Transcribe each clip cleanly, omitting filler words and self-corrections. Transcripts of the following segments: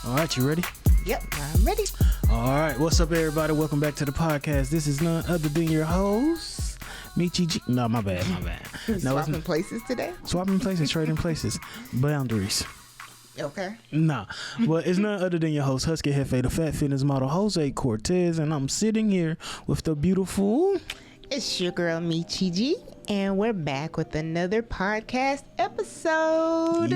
All right, you ready? Yep, I'm ready. All right, what's up, everybody? Welcome back to the podcast. This is none other than your host, Michi G. No, my bad. No, Swapping places today? Swapping places, trading places, boundaries. Okay. Nah, but it's none other than your host, Husky Hefe, the fat fitness model, Jose Cortez, and I'm sitting here with the beautiful... It's your girl, Michi G, and we're back with another podcast episode.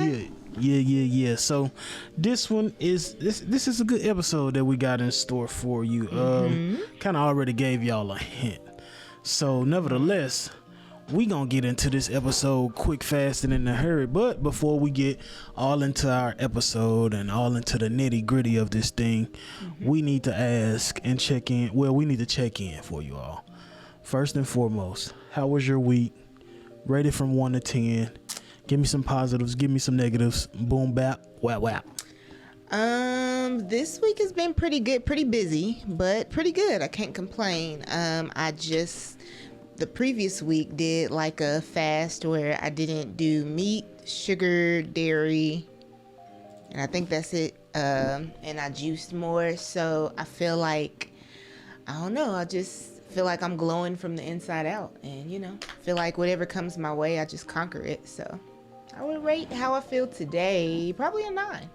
Yeah. So this one is this is a good episode that we got in store for you. Kind of already gave y'all a hint. So nevertheless, we gonna get into this episode quick, fast, and in a hurry. But before we get all into our episode and all into the nitty gritty of this thing, we need to ask and check in. Well, we need to check in for you all. First and foremost, how was your week? Rated from 1 to 10. Give me some positives. Give me some negatives. Boom, bap, whap, whap. This week has been pretty good, pretty busy, but pretty good. I can't complain. The previous week did like a fast where I didn't do meat, sugar, dairy, and I think that's it. And I juiced more, so I feel like, I don't know, I just feel like I'm glowing from the inside out, and feel like whatever comes my way, I just conquer it. So I would rate how I feel today probably a 9.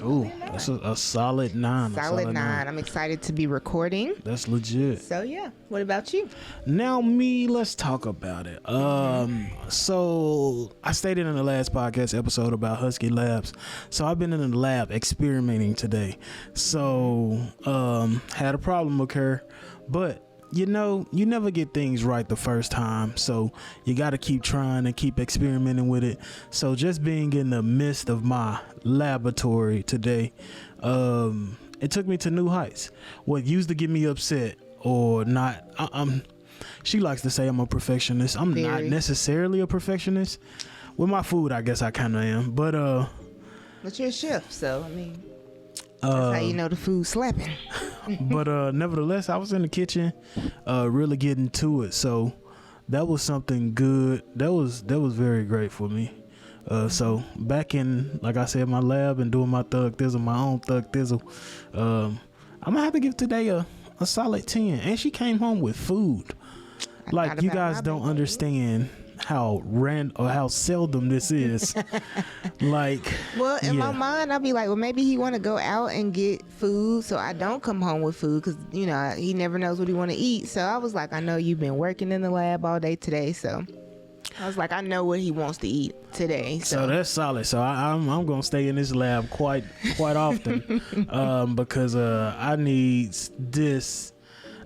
Ooh, that's a solid 9. Solid 9. I'm excited to be recording. That's legit. So yeah, what about you? Now let's talk about it. So I stated in the last podcast episode about Husky Labs. So I've been in the lab experimenting today. So had a problem occur, but you never get things right the first time, so you got to keep trying and keep experimenting with it. So just being in the midst of my laboratory today, it took me to new heights. What used to get me upset or not, she likes to say I'm a perfectionist. I'm not necessarily a perfectionist. With my food, I guess I kind of am, but you're a chef, so that's how you know the food's slapping. But nevertheless, I was in the kitchen, really getting to it. So that was something good. That was very great for me. So back in, like I said, my lab and doing my thug thizzle, my own thug thizzle. I'm gonna have to give today a solid 10. And she came home with food. Like, you guys don't understand how seldom this is. Like, well, in my mind, I'll be like, well, maybe he want to go out and get food, so I don't come home with food, because he never knows what he want to eat. So I was like, I know you've been working in the lab all day today, so I was like, I know what he wants to eat today. So that's solid. So I'm gonna stay in this lab quite often, because I need this.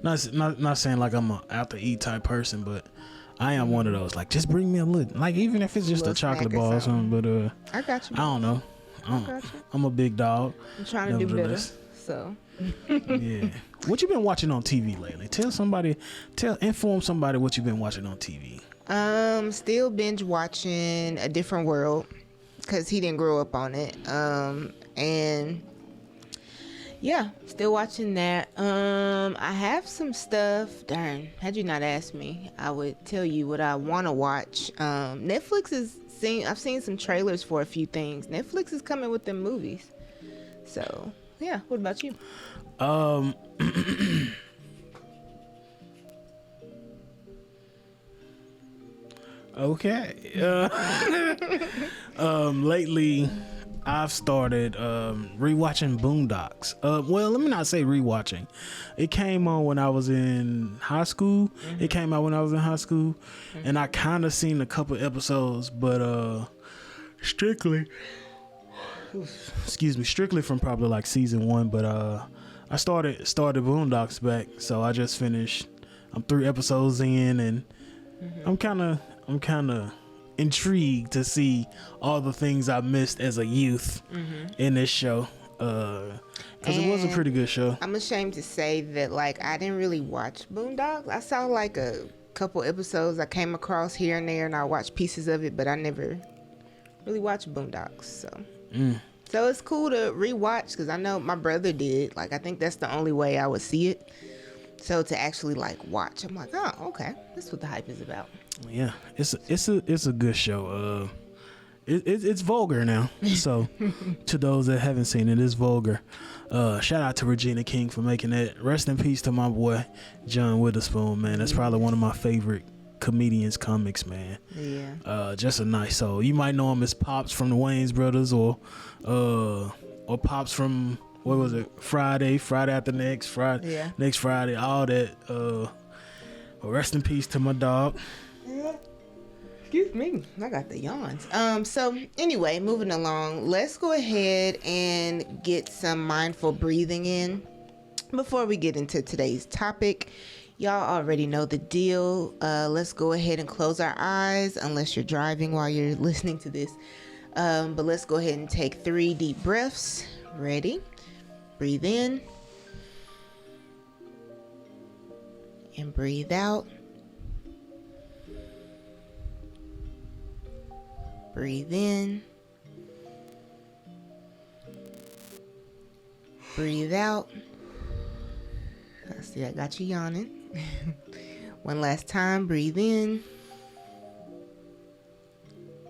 Not saying like I'm a out to eat type person, but I am one of those, like, just bring me a little, like, even if it's just a chocolate bar or something. But I got you. I don't know. I'm a big dog. I'm trying to do better. So yeah. What you been watching on TV lately? Inform somebody what you've been watching on TV. Still binge watching A Different World, because he didn't grow up on it. And yeah, still watching that. I have some stuff. Darn, had you not asked me, I would tell you what I want to watch. Netflix I've seen some trailers for a few things. Netflix is coming with them movies. So yeah, what about you? Okay. Lately I've started rewatching Boondocks. Well, let me not say rewatching. It came on when I was in high school. It came out when I was in high school, and I kind of seen a couple episodes, but strictly from probably like season 1. But I started Boondocks back, so I just finished. I'm 3 episodes in, and I'm kind of intrigued to see all the things I missed as a youth in this show, because it was a pretty good show. I'm ashamed to say that, like, I didn't really watch Boondocks. I saw like a couple episodes I came across here and there, and I watched pieces of it, but I never really watched Boondocks. So it's cool to rewatch, because I know my brother did. Like, I think that's the only way I would see it. So to actually like watch, I'm like, oh, okay, that's what the hype is about. Yeah, it's a good show. it's vulgar now. So to those that haven't seen it, it's vulgar. Shout out to Regina King for making that. Rest in peace to my boy John Witherspoon, man. That's probably one of my favorite comedians comics, man. Yeah. Just a nice soul. You might know him as Pops from the Wayans Brothers, or Pops from, what was it, Friday After Next, Friday, Yeah. Next Friday, all that. Rest in peace to my dog. Excuse me, I got the yawns. So anyway, moving along, let's go ahead and get some mindful breathing in before we get into today's topic. Y'all already know the deal. Let's go ahead and close our eyes, unless you're driving while you're listening to this. But let's go ahead and take 3 deep breaths. Ready? Breathe in and breathe out. Breathe in. Breathe out. I see I got you yawning. One last time. Breathe in.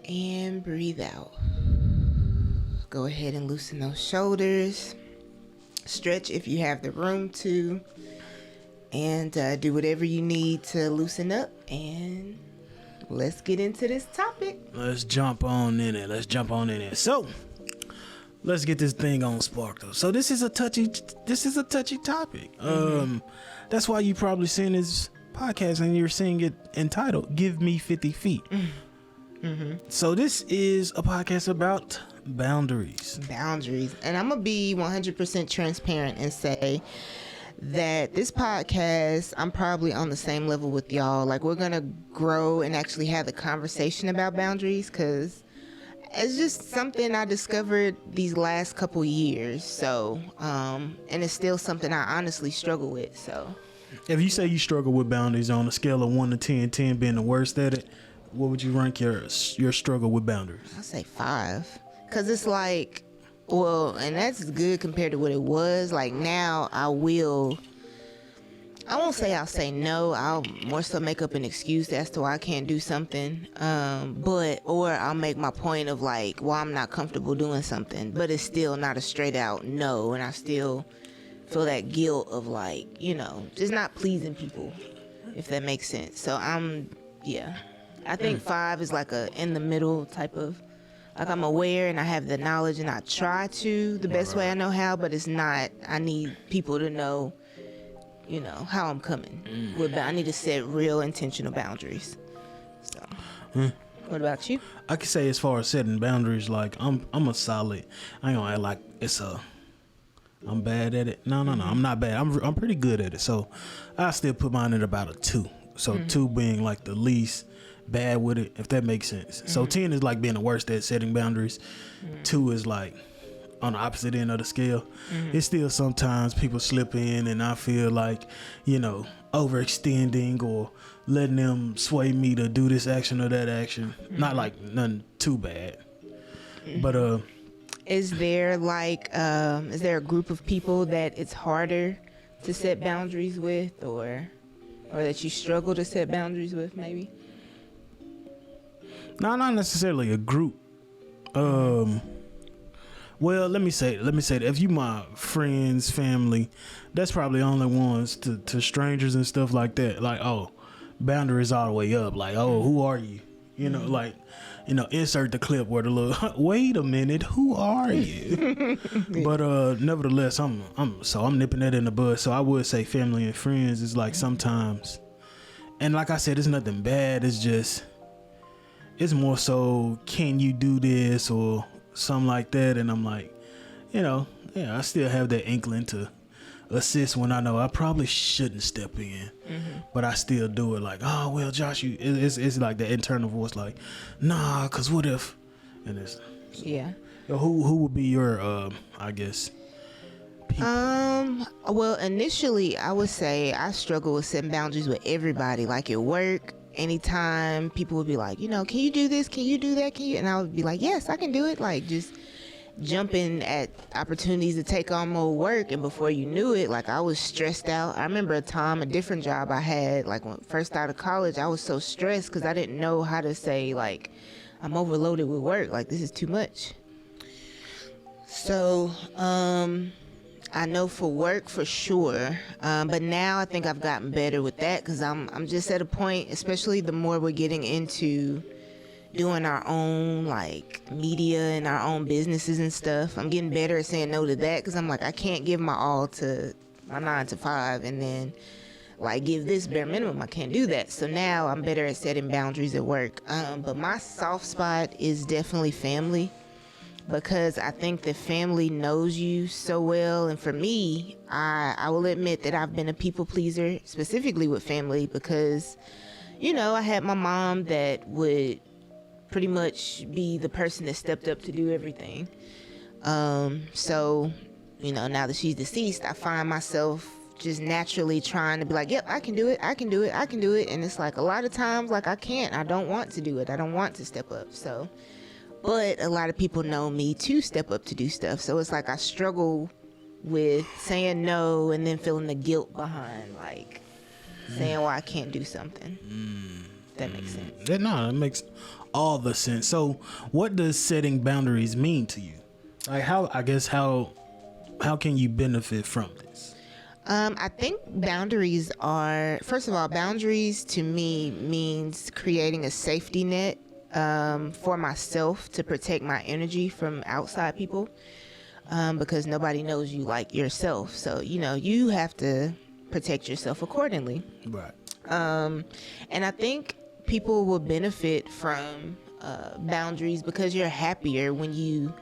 And breathe out. Go ahead and loosen those shoulders. Stretch if you have the room to. And do whatever you need to loosen up. And let's get into this topic. Let's jump on in it. So, let's get this thing on spark though. So this is a touchy topic. That's why you probably seen this podcast and you're seeing it entitled "Give Me 50 Feet." So this is a podcast about boundaries. And I'm gonna be 100% transparent and say that this podcast, I'm probably on the same level with y'all. Like, we're gonna grow and actually have the conversation about boundaries, because it's just something I discovered these last couple years. So and it's still something I honestly struggle with. So if you say you struggle with boundaries on a scale of 1 to 10, 10 being the worst at it, what would you rank your struggle with boundaries? I'll say 5, because it's like, well, and that's good compared to what it was. Like, now I won't say I'll say no. I'll more so make up an excuse as to why I can't do something. Or I'll make my point of like, well, I'm not comfortable doing something, but it's still not a straight out no. And I still feel that guilt of like, just not pleasing people, if that makes sense. So I think 5 is like a in the middle type of, like, I'm aware and I have the knowledge and I try to the best way I know how, but it's not, I need people to know, how I'm coming. I need to set real intentional boundaries. So, what about you? I could say as far as setting boundaries, like I'm a solid. I ain't gonna act like I'm bad at it. No, I'm not bad. I'm pretty good at it. So I still put mine at about a 2. So 2 being like the least bad with it, if that makes sense. So 10 is like being the worst at setting boundaries. 2 is like on the opposite end of the scale. It's still sometimes people slip in and I feel like, overextending or letting them sway me to do this action or that action. Not like nothing too bad. But is there a group of people that it's harder to set boundaries with, or that you struggle to set boundaries with, maybe? No, not necessarily a group. Well, let me say that if you my friends, family, that's probably only ones to strangers and stuff like that. Like, boundaries all the way up. Like, who are you? Insert the clip where the little, wait a minute, who are you? But nevertheless, I'm nipping that in the bud. So I would say family and friends is like sometimes, and like I said, it's nothing bad. It's just, it's more so, can you do this or something like that? And I'm like, I still have that inkling to assist when I know I probably shouldn't step in, but I still do it. Like, oh well, Josh, it's like that internal voice, like, nah, cause what if? And it's who would be your I guess people? Well, initially I would say I struggle with setting boundaries with everybody. Like at work, anytime people would be like, can you do this? Can you do that? And I would be like, yes, I can do it. Like, just jumping at opportunities to take on more work. And before you knew it, like, I was stressed out. I remember a different job I had, like when first out of college, I was so stressed because I didn't know how to say, like, I'm overloaded with work. Like, this is too much. So, I know for work for sure, but now I think I've gotten better with that because I'm just at a point, especially the more we're getting into doing our own like media and our own businesses and stuff. I'm getting better at saying no to that because I'm like, I can't give my all to my 9 to 5 and then like give this bare minimum. I can't do that. So now I'm better at setting boundaries at work. But my soft spot is definitely family, because I think that family knows you so well. And for me, I will admit that I've been a people pleaser, specifically with family, because, you know, I had my mom that would pretty much be the person that stepped up to do everything. So, you know, now that she's deceased, I find myself just naturally trying to be like, yep, I can do it. I can do it. I can do it. And it's like a lot of times, like, I can't. I don't want to do it. I don't want to step up. So, but a lot of people know me to step up to do stuff. So it's like I struggle with saying no and then feeling the guilt behind, like, saying why I can't do something. That makes sense. No, that makes all the sense. So what does setting boundaries mean to you? Like, how can you benefit from this? I think boundaries are, first of all, boundaries to me means creating a safety net for myself to protect my energy from outside people, because nobody knows you like yourself. So, you know, you have to protect yourself accordingly. Right. And I think people will benefit from boundaries because you're happier when you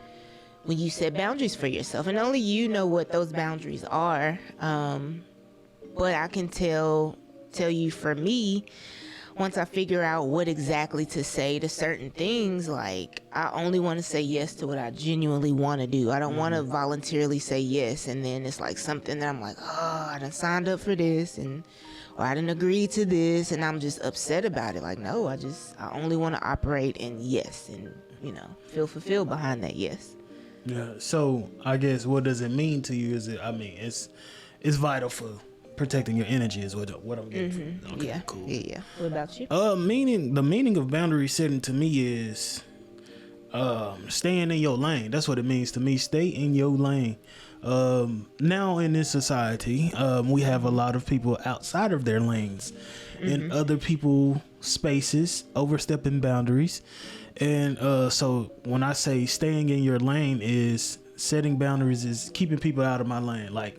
set boundaries for yourself, and only you know what those boundaries are. But I can tell you, for me, once I figure out what exactly to say to certain things, like, I only want to say yes to what I genuinely want to do. I don't want to voluntarily say yes, and then it's like something that I'm like, oh, I done signed up for this, or I didn't agree to this, and I'm just upset about it. Like, no, I only want to operate in yes, and, you know, feel fulfilled behind that yes. Yeah. So I guess what does it mean to you? It's vital for protecting your energy is what I'm getting from. Okay, Yeah. cool. Yeah. What about you? The meaning of boundary setting to me is staying in your lane. That's what it means to me. Stay in your lane. Now in this society, we have a lot of people outside of their lanes in other people's spaces, overstepping boundaries. And so when I say staying in your lane, is setting boundaries, is keeping people out of my lane, like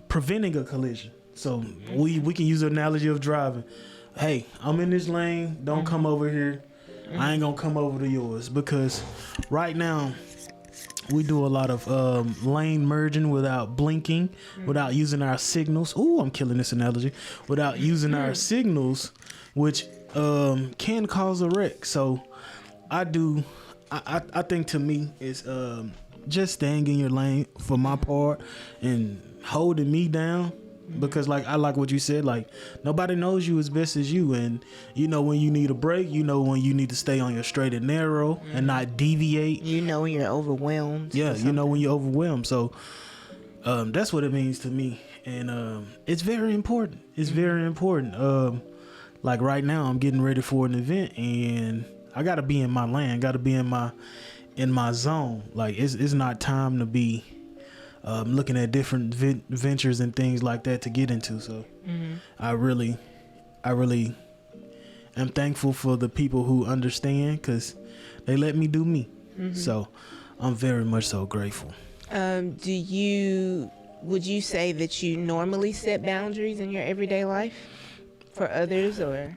preventing a collision. So we can use the analogy of driving. Hey, I'm in this lane, don't come over here. I ain't gonna come over to yours, because right now we do a lot of lane merging without blinking, without using our signals. Ooh, I'm killing this analogy. Without using our signals, which can cause a wreck. So I think to me it's just staying in your lane for my part and holding me down, because like I like what you said, like nobody knows you as best as you, and you know when you need a break, you know when you need to stay on your straight and narrow and not deviate. You know when you're overwhelmed. Yeah, you know when you're overwhelmed. So that's what it means to me, and it's very important. It's very important. Like right now I'm getting ready for an event, and I gotta be in my lane, gotta be in my zone. Like it's not time to be looking at different ventures and things like that to get into. So I really am thankful for the people who understand, because they let me do me. So I'm very much so grateful. Would you say that you normally set boundaries in your everyday life for others, or?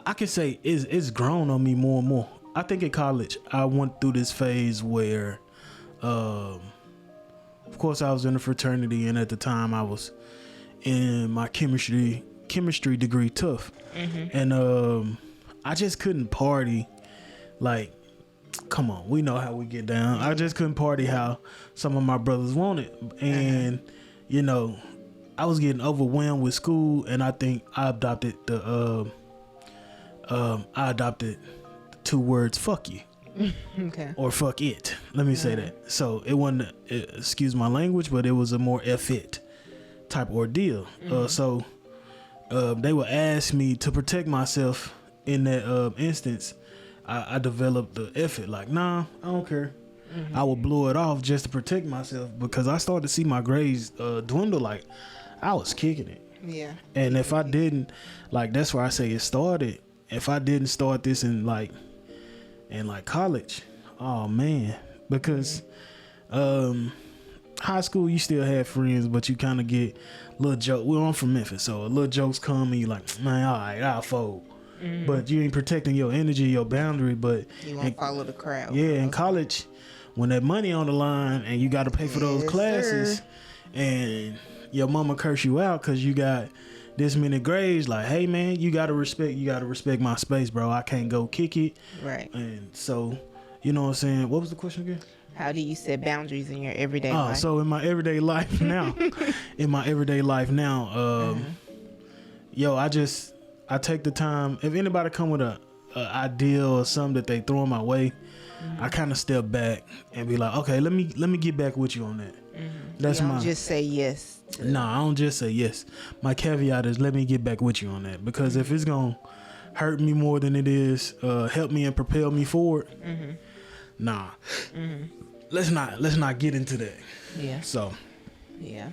I can say it's grown on me more and more. I think in college I went through this phase where of course I was in a fraternity, and at the time I was in my chemistry degree tough, and I just couldn't party. Like, come on, we know how we get down. I just couldn't party how some of my brothers wanted, and you know, I was getting overwhelmed with school, and I think I adopted the two words, fuck you. Okay. Or fuck it. Let me say that. So it wasn't, excuse my language, but it was a more F it type ordeal. So they would ask me to protect myself in that instance, I developed the effort. Like, nah, I don't care. I would blow it off just to protect myself because I started to see my grades dwindle. Like, I was kicking it. Yeah. And if I didn't, like, that's where I say it started. If I didn't start this in college, oh man, because high school you still have friends, but you kind of get little joke. Well, I'm from Memphis, so little jokes come and you like, man, all right, I'll fold. But you ain't protecting your energy, your boundary. But you won't follow the crowd. Yeah, in college, when that money on the line and you got to pay for those classes, sir. and your mama curse you out because you got this many grades, like, hey man, you gotta respect my space, bro. I can't go kick it. Right. And so, you know what I'm saying? What was the question again? How do you set boundaries in your everyday life? So in my everyday life now, yo, I take the time. If anybody come with a idea or something that they throw in my way, I kind of step back and be like, okay, let me get back with you on that. That's you don't just say yes. I don't just say yes. My caveat is let me get back with you on that, because if it's gonna hurt me more than it is help me and propel me forward, let's not get into that. Yeah. So. Yeah.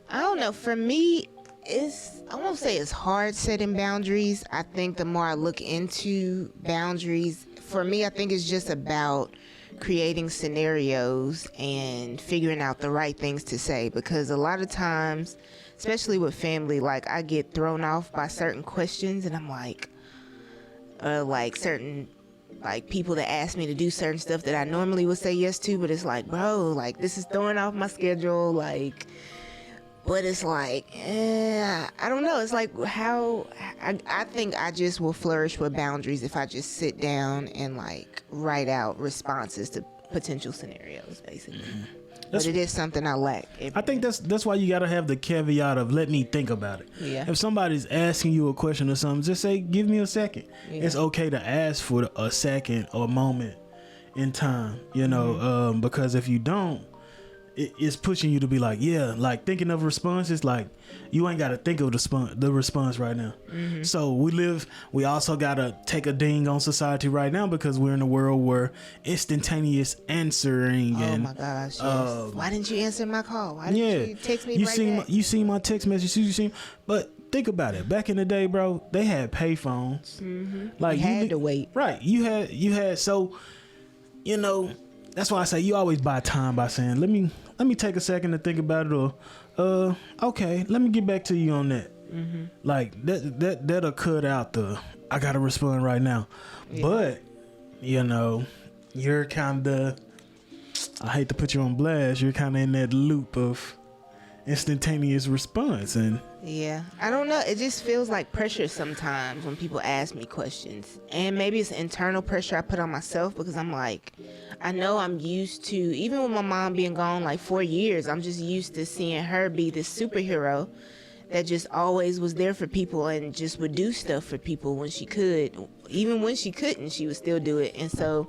I don't know. For me, I won't say it's hard setting boundaries. I think the more I look into boundaries, for me, I think it's just about creating scenarios and figuring out the right things to say, because a lot of times, especially with family, like I get thrown off by certain questions, and I'm like certain like people that ask me to do certain stuff that I normally would say yes to, but it's like, bro, like this is throwing off my schedule, like. But it's like, I don't know. It's like how I think I just will flourish with boundaries if I just sit down and like write out responses to potential scenarios, basically. But it is something I lack. I think that's why you gotta have the caveat of let me think about it. Yeah. If somebody's asking you a question or something, just say, give me a second. Yeah. It's okay to ask for a second or a moment in time, you know, because if you don't, it's pushing you to be like, yeah, like thinking of responses, like you ain't got to think of the response right now. So we also got to take a ding on society right now, because we're in a world where instantaneous answering oh my gosh, yes. Why didn't you answer my call? Why didn't you text me back? You seen my text message, but think about it. Back in the day, bro, they had pay phones. Like you had to wait. Right. You had, so, you know, that's why I say you always buy time by saying, let me take a second to think about it, or okay, let me get back to you on that. Like that'll cut out the I gotta respond right now. But you know, you're kinda, I hate to put you on blast, you're kinda in that loop of instantaneous response. And I don't know, it just feels like pressure sometimes when people ask me questions, and maybe it's internal pressure I put on myself, because I'm like, I know I'm used to, even with my mom being gone like 4 years, I'm just used to seeing her be this superhero that just always was there for people and just would do stuff for people when she could. Even when she couldn't, she would still do it. And so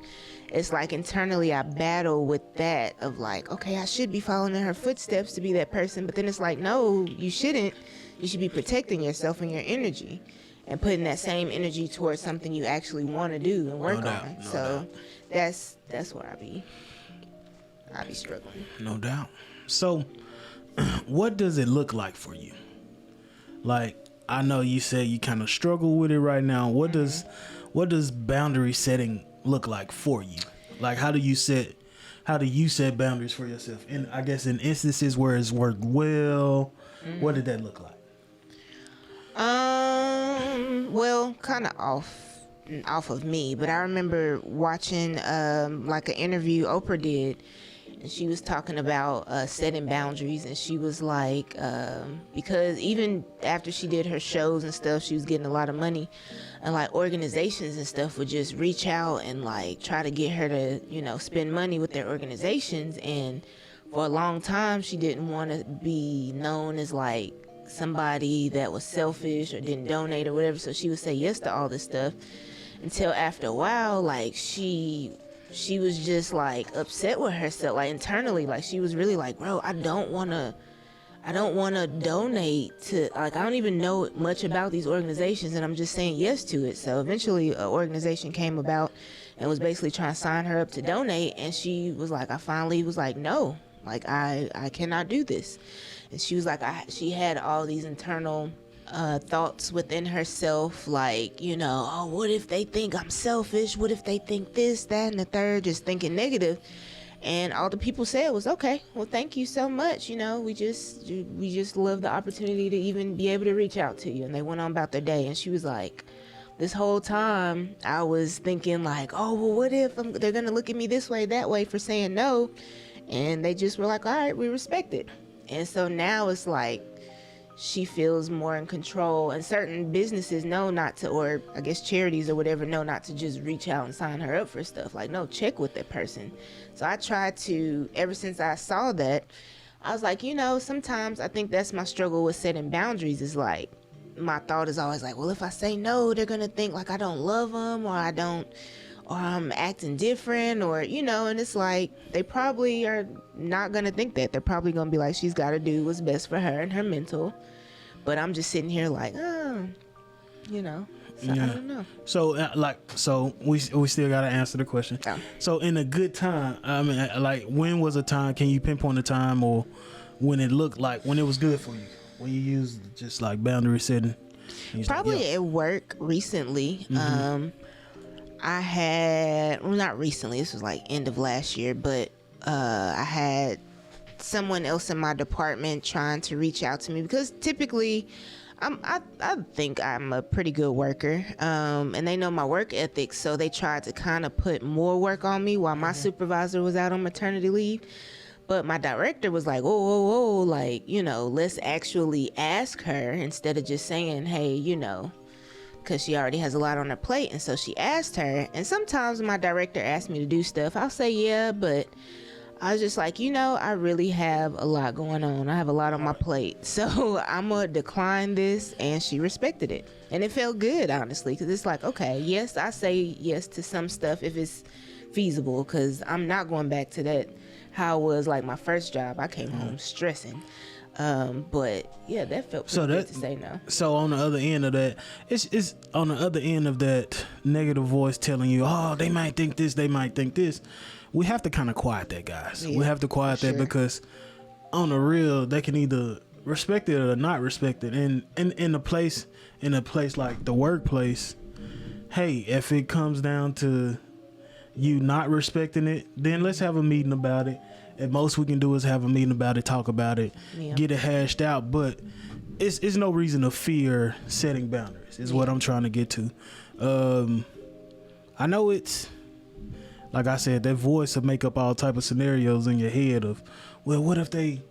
it's like internally I battle with that of like, okay, I should be following in her footsteps to be that person. But then it's like, no, you shouldn't. You should be protecting yourself and your energy and putting that same energy towards something you actually want to do and work on. So that's where I be struggling. No doubt. So what does it look like for you? Like, I know you said you kind of struggle with it right now. What does boundary setting look like for you? Like, how do you set boundaries for yourself? And I guess in instances where it's worked well, what did that look like? Well, kind of off of me, but I remember watching like an interview Oprah did, and she was talking about setting boundaries, and she was like, because even after she did her shows and stuff, she was getting a lot of money, and like organizations and stuff would just reach out and like try to get her to, you know, spend money with their organizations. And for a long time, she didn't want to be known as like somebody that was selfish or didn't donate or whatever, so she would say yes to all this stuff, until after a while, like she was just like upset with herself, like internally, like she was really like, bro, I don't want to I don't want to donate to, like, I don't even know much about these organizations, and I'm just saying yes to it. So eventually an organization came about and was basically trying to sign her up to donate, and she was like, I finally was like, no, like, I cannot do this. And she was like, she had all these internal thoughts within herself, like, you know, oh, what if they think I'm selfish? What if they think this, that, and the third, just thinking negative. And all the people said was, okay, well, thank you so much. You know, we just love the opportunity to even be able to reach out to you. And they went on about their day. And she was like, this whole time I was thinking like, oh, well, what if they're going to look at me this way, that way for saying no? And they just were like, all right, we respect it. And so now it's like, she feels more in control, and certain businesses know not to, or I guess charities or whatever, know not to just reach out and sign her up for stuff. Like, no, check with that person. So I tried to, ever since I saw that, I was like, you know, sometimes I think that's my struggle with setting boundaries, is like, my thought is always like, well, if I say no, they're gonna think like I don't love them, or I'm acting different, or, you know. And it's like, they probably are not gonna think that. They're probably gonna be like, she's gotta do what's best for her and her mental. But I'm just sitting here like, oh, you know. So yeah. I don't know. So we still gotta answer the question. Oh. So in a good time, I mean, like, when was a time? Can you pinpoint a time, or when it looked like when it was good for you, when you used just like boundary setting? Probably like, at work recently. Mm-hmm. I had, well, not recently, this was like end of last year, but I had someone else in my department trying to reach out to me, because typically I think I'm a pretty good worker, and they know my work ethics, so they tried to kind of put more work on me while my supervisor was out on maternity leave. But my director was like, whoa, like, you know, let's actually ask her instead of just saying, hey, you know, because she already has a lot on her plate. And so she asked her, and sometimes my director asked me to do stuff, I'll say yeah, but I was just like, you know, I really have a lot going on. I have a lot on my plate. So I'm going to decline this. And she respected it. And it felt good, honestly, because it's like, okay, yes, I say yes to some stuff if it's feasible, because I'm not going back to that, how it was like my first job. I came home stressing. But yeah, that felt pretty good to say no. So on the other end of that, it's on the other end of that negative voice telling you, oh, they might think this, they might think this. We have to kind of quiet that, guys. Yeah, we have to quiet that, because on the real, they can either respect it or not respect it. And in a place like the workplace, hey, if it comes down to you not respecting it, then let's have a meeting about it. At most we can do is have a meeting about it, talk about it, get it hashed out. But it's no reason to fear setting boundaries, is what I'm trying to get to. I know it's, like I said, that voice will make up all type of scenarios in your head of, well, what if they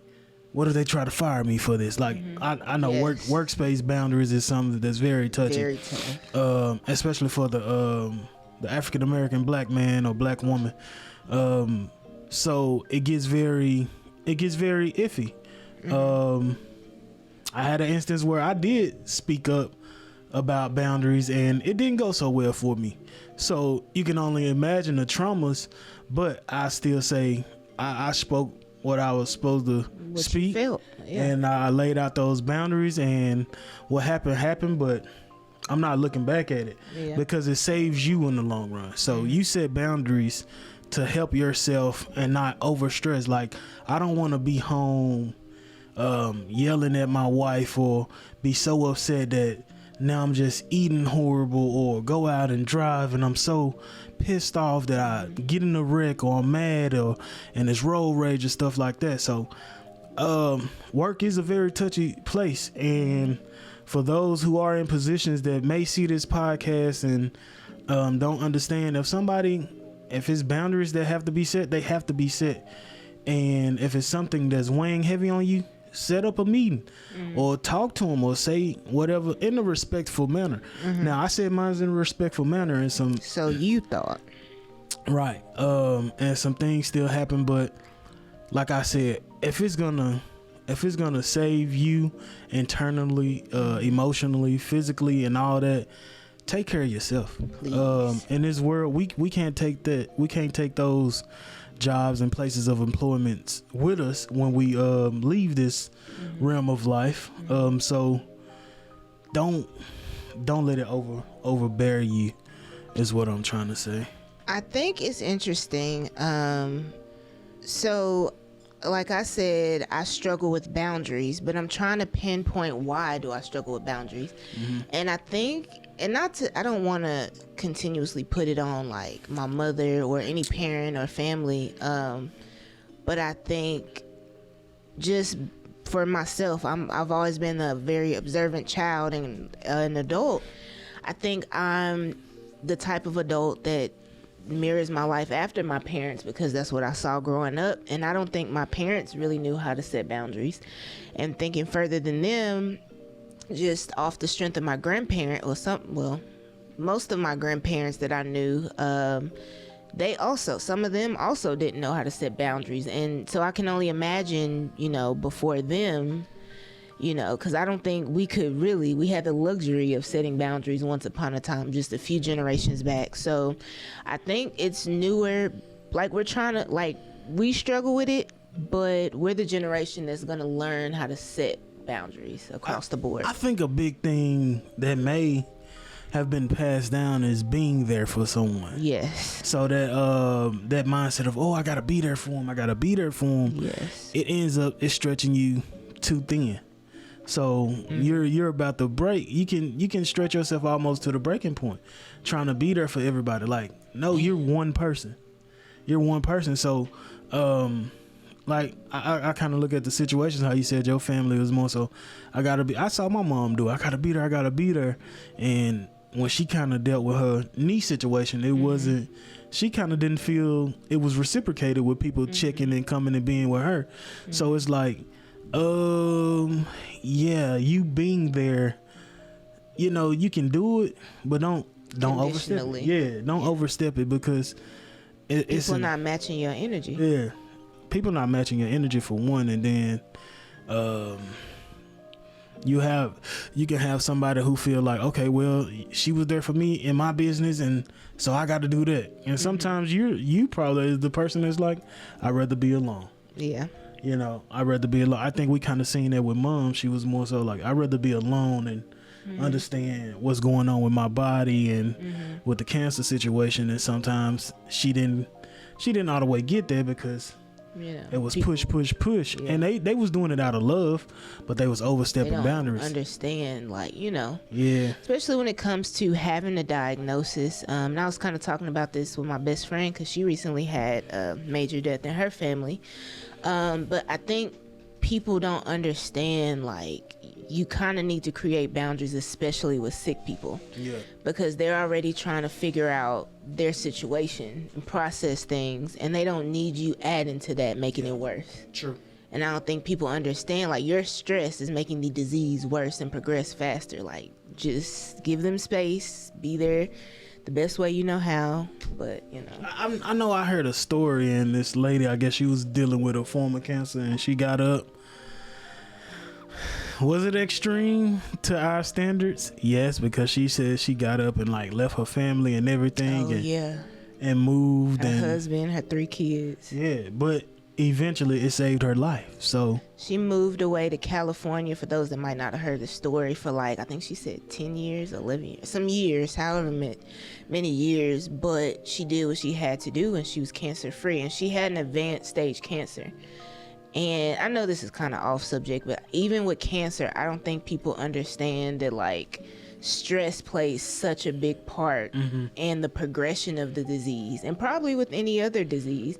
try to fire me for this? Like, I know workspace boundaries is something that's very touchy. Very tough. Especially for the African American black man or black woman. So it gets very iffy. I had an instance where I did speak up about boundaries, and it didn't go so well for me. So you can only imagine the traumas, but I still say I spoke what I was supposed to speak, and I laid out those boundaries, and what happened, but I'm not looking back at it, because it saves you in the long run. So you set boundaries to help yourself and not overstress. Like, I don't want to be home yelling at my wife, or be so upset that now I'm just eating horrible, or go out and drive and I'm so pissed off that I get in a wreck, or I'm mad, and it's road rage and stuff like that. So work is a very touchy place, and for those who are in positions that may see this podcast and don't understand, if it's boundaries that have to be set, they have to be set. And if it's something that's weighing heavy on you, set up a meeting, or talk to them, or say whatever in a respectful manner. Now, I said mine's in a respectful manner, and some. So you thought, right? And some things still happen, but like I said, if it's gonna save you internally, emotionally, physically, and all that, take care of yourself. In this world, we can't take that. We can't take those jobs and places of employment with us when we leave this realm of life. So don't let it overbear you, is what I'm trying to say. I think it's interesting. So like I said, I struggle with boundaries, but I'm trying to pinpoint why do I struggle with boundaries. And I think, and I don't want to continuously put it on like my mother or any parent or family, but I think just for myself, I've always been a very observant child and an adult. I think I'm the type of adult that mirrors my life after my parents, because that's what I saw growing up, and I don't think my parents really knew how to set boundaries. And thinking further than them, just off the strength of my grandparent most of my grandparents that I knew, some of them also didn't know how to set boundaries. And so I can only imagine, before them, because I don't think we had the luxury of setting boundaries once upon a time, just a few generations back. So I think it's newer, like we struggle with it, but we're the generation that's going to learn how to set boundaries across the board. I think a big thing that may have been passed down is being there for someone. Yes. So that mindset of, I gotta be there for him. Yes. It ends up stretching you too thin. So you're about to break. You can stretch yourself almost to the breaking point, trying to be there for everybody. Like, no, you're one person. So, like I kind of look at the situations how you said your family was more so. I saw my mom do. I gotta be there. And when she kind of dealt with her knee situation, it wasn't. She kind of didn't feel it was reciprocated with people checking and coming and being with her. So it's like, yeah, you being there, you can do it, but don't overstep it. Yeah, don't overstep it, because it's not matching your energy. Yeah, people not matching your energy for one, and then you can have somebody who feel like, okay, well, she was there for me in my business, and so I got to do that. And sometimes you probably is the person that's like, I'd rather be alone. Yeah. I'd rather be alone. I think we kind of seen that with Mom. She was more so like, I'd rather be alone and understand what's going on with my body and with the cancer situation. And sometimes she didn't all the way get there, because it was push. Yeah. And they was doing it out of love, but they was overstepping boundaries. Understand, Yeah. Especially when it comes to having a diagnosis. And I was kind of talking about this with my best friend, because she recently had a major death in her family. But I think people don't understand, like, you kind of need to create boundaries, especially with sick people. Yeah. Because they're already trying to figure out their situation and process things, and they don't need you adding to that, making it worse. True. And I don't think people understand, like, your stress is making the disease worse and progress faster. Like, just give them space, be there the best way you know how, but I know I heard a story, and this lady, I guess she was dealing with a form of cancer, and she got up. Was it extreme to our standards? Yes, because she said she got up and like left her family and everything. And moved. Her husband, her 3 kids. Yeah, but eventually it saved her life. So she moved away to California, for those that might not have heard the story, for like, I think she said 10 years, 11 years, some years, however many years, but she did what she had to do, and she was cancer free, and she had an advanced stage cancer. And I know this is kind of off subject, but even with cancer, I don't think people understand that, like, stress plays such a big part in the progression of the disease, and probably with any other disease.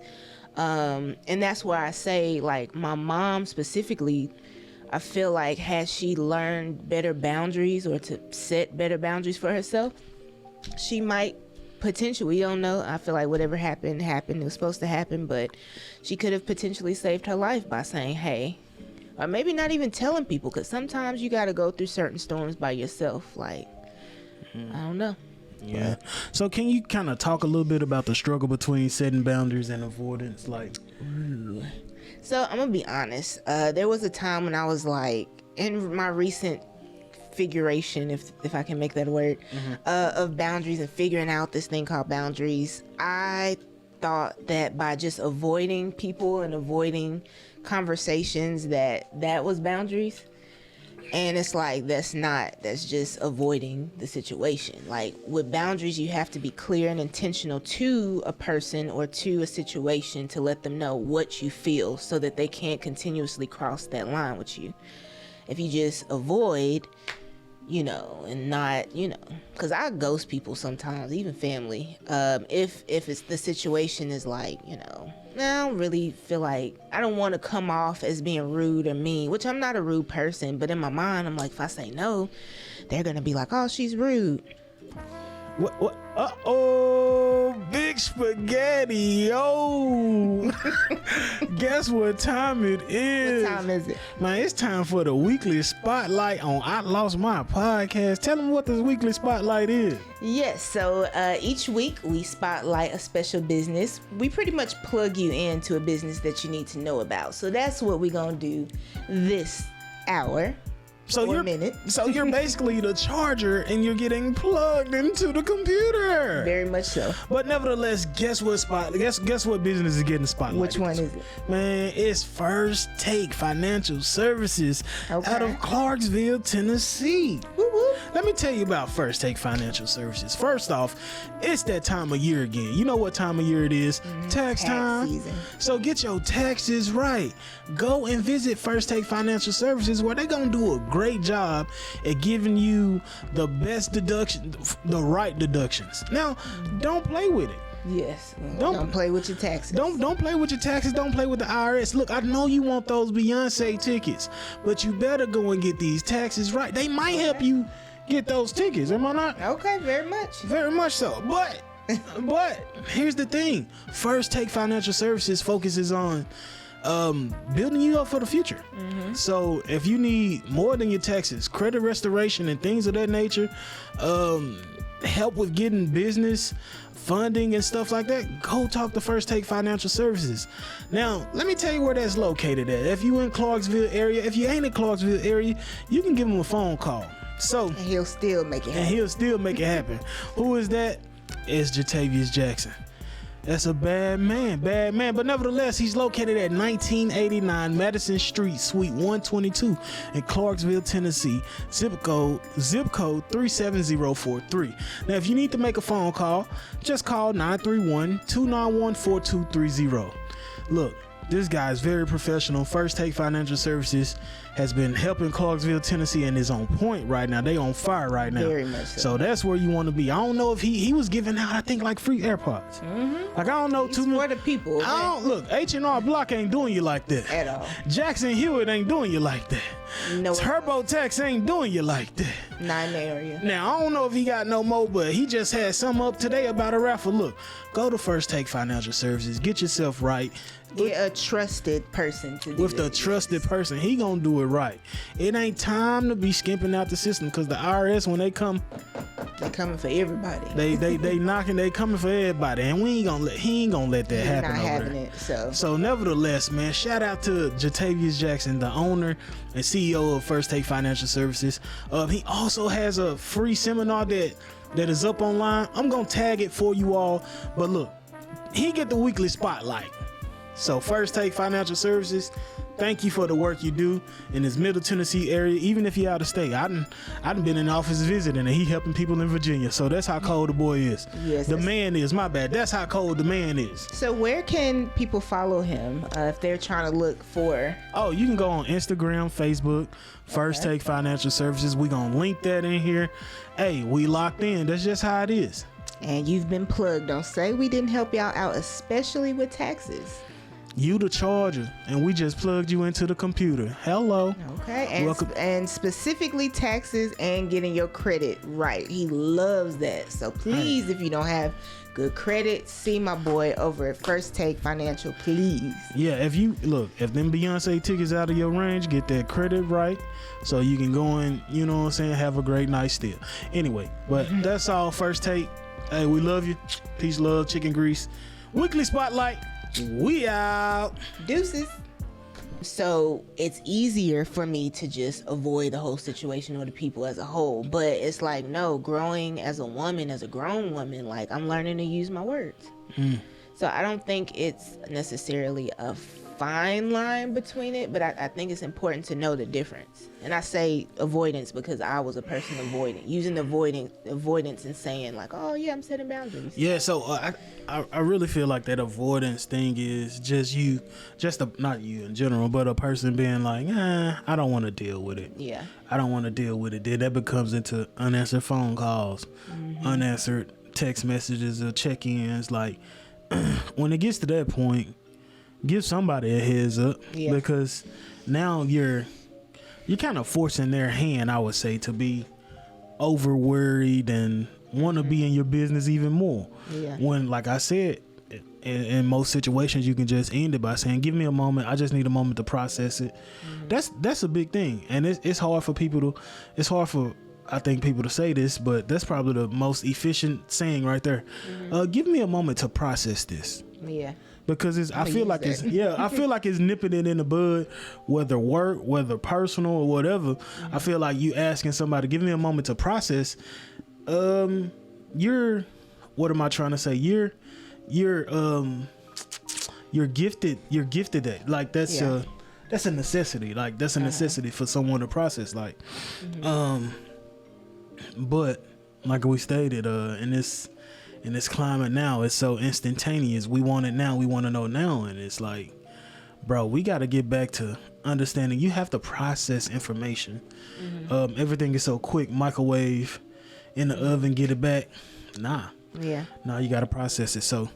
And that's why I say, like, my mom specifically, I feel like, has she learned better boundaries, or to set better boundaries for herself, she might potentially, we don't know. I feel like whatever happened. It was supposed to happen, but she could have potentially saved her life by saying, hey, or maybe not even telling people, because sometimes you got to go through certain storms by yourself. Like, I don't know. Yeah. So can you kind of talk a little bit about the struggle between setting boundaries and avoidance? Like, so I'm gonna be honest. There was a time when I was like, in my recent figuration, if I can make that a word, of boundaries and figuring out this thing called boundaries, I thought that by just avoiding people and avoiding conversations that was boundaries. And it's like, that's just avoiding the situation. Like, with boundaries, you have to be clear and intentional to a person or to a situation to let them know what you feel so that they can't continuously cross that line with you. If you just avoid, and not, because I ghost people sometimes, even family. If it's the situation is like, I don't really feel like, I don't want to come off as being rude or mean, which I'm not a rude person, but in my mind, I'm like, if I say no, they're going to be like, oh, she's rude. What? Uh-oh, big spaghetti, yo. Guess what time it is? What time is it? Man, it's time for the weekly spotlight on I Lost My Podcast. Tell them what this weekly spotlight is. Yes, so each week we spotlight a special business. We pretty much plug you into a business that you need to know about. So that's what we're going to do this hour. So you're basically the charger and you're getting plugged into the computer. Very much so. But nevertheless, guess what business is getting spotlighted? Which one is it? Man, it's First Take Financial Services out of Clarksville, Tennessee. Woo-woo. Let me tell you about First Take Financial Services. First off, it's that time of year again. You know what time of year it is? Tax time. Season. So get your taxes right. Go and visit First Take Financial Services, where they're going to do a great job at giving you the best deductions, the right deductions. Now, don't play with it. Yes. Don't play with your taxes. Don't play with your taxes. Don't play with the IRS. Look, I know you want those Beyonce tickets, but you better go and get these taxes right. They might help you get those tickets. Am I not? Okay, very much. Very much so. But here's the thing. First Take Financial Services focuses on building you up for the future. So if you need more than your taxes, credit restoration and things of that nature, help with getting business funding and stuff like that, go talk to First Take Financial Services. Now, let me tell you where that's located at. If you in Clarksville area, if you ain't in Clarksville area, you can give him a phone call. So and he'll still make it happen. Who is that? It's Jatavius Jackson. That's a bad man. But nevertheless, he's located at 1989 Madison Street, Suite 122 in Clarksville, Tennessee. Zip code 37043. Now, if you need to make a phone call, just call 931-291-4230. Look, this guy is very professional. First Take Financial Services has been helping Clarksville, Tennessee, and is on point right now. They on fire right now. Very much so. So that's where you want to be. I don't know if he was giving out, I think, like free AirPods. Like, I don't know too much. For the people. Okay? Look, H&R Block ain't doing you like that. At all. Jackson Hewitt ain't doing you like that. No. TurboTax ain't doing you like that. Not in the area. Now, I don't know if he got no more, but he just had some up today about a raffle. Look, go to First Take Financial Services. Get yourself right. Get a trusted person to do with the trusted person. He gonna do it right. It ain't time to be skimping out the system, because the IRS, when they come, they coming for everybody. They knocking. They coming for everybody, and he ain't gonna let that happen. Not over having there. it. So nevertheless, man, shout out to Jatavius Jackson, the owner and CEO of First Take Financial Services. He also has a free seminar that is up online. I'm gonna tag it for you all. But look, he get the weekly spotlight. So First Take Financial Services, thank you for the work you do in this Middle Tennessee area. Even if you're out of state, I done been in the office visiting, and he helping people in Virginia. So that's how cold the boy is. Yes, the man is. My bad. That's how cold the man is. So where can people follow him if they're trying to look for? Oh, you can go on Instagram, Facebook, First Take Financial Services. We gonna link that in here. Hey, we locked in. That's just how it is. And you've been plugged. Don't say we didn't help y'all out, especially with taxes. You the charger, and we just plugged you into the computer. Hello. Okay, and specifically taxes and getting your credit right. He loves that. So please, if you don't have good credit, see my boy over at First Take Financial, please. Yeah, if them Beyonce tickets out of your range, get that credit right, so you can go and, you know what I'm saying, have a great night still. Anyway, but that's all. First Take. Hey, we love you. Peace, love, chicken grease. Weekly Spotlight. We out. Deuces. So it's easier for me to just avoid the whole situation or the people as a whole. But it's like, no, growing as a woman, as a grown woman, like, I'm learning to use my words. So I don't think it's necessarily a fine line between it, but I think it's important to know the difference. And I say avoidance because I was a person using avoidance and saying like, oh yeah, I'm setting boundaries. Yeah, so I really feel like that avoidance thing is not you in general, but a person being like, I don't want to deal with it. Yeah. I don't want to deal with it. Then that becomes into unanswered phone calls, unanswered text messages or check-ins. Like, when it gets to that point, give somebody a heads up, because now you're kind of forcing their hand, I would say, to be over worried and want to be in your business even more. Yeah. When, like I said, in most situations, you can just end it by saying, give me a moment. I just need a moment to process it. That's a big thing. And it's hard for I think, people to say this, but that's probably the most efficient saying right there. Give me a moment to process this. Yeah. Because I feel like it's nipping it in the bud, whether work, whether personal or whatever. I feel like you asking somebody, give me a moment to process. What am I trying to say? You're gifted at, like, that's a necessity. Like, that's a necessity for someone to process. Like, but like we stated, in this climate now, it's so instantaneous. We want it now. We want to know now. And it's like, bro, we got to get back to understanding. You have to process information. Everything is so quick. Microwave, in the oven, get it back. Nah, you got to process it. So,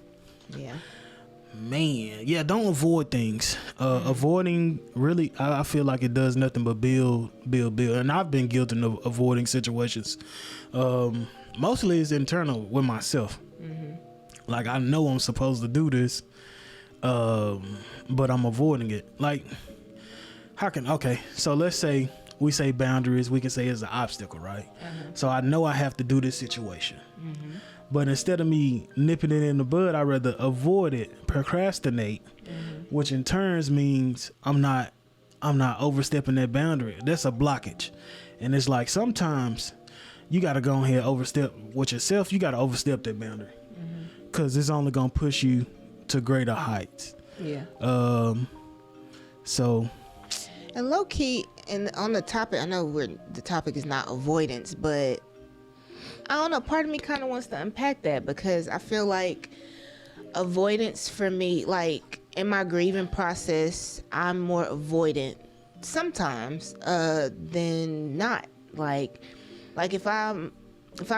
man, don't avoid things. Avoiding, really, I feel like it does nothing but build. And I've been guilty of avoiding situations. Mostly it's internal with myself. Like, I know I'm supposed to do this, but I'm avoiding it. Like, so let's say we say boundaries, we can say it's an obstacle, right? So I know I have to do this situation. But instead of me nipping it in the bud, I'd rather avoid it, procrastinate, which in turns means I'm not overstepping that boundary. That's a blockage. And it's like, sometimes you got to go ahead and overstep with yourself. You got to overstep that boundary, because it's only going to push you to greater heights. So. And low key, and on the topic, I know the topic is not avoidance, but I don't know, part of me kind of wants to unpack that, because I feel like avoidance for me, like in my grieving process, I'm more avoidant sometimes than not. Like if I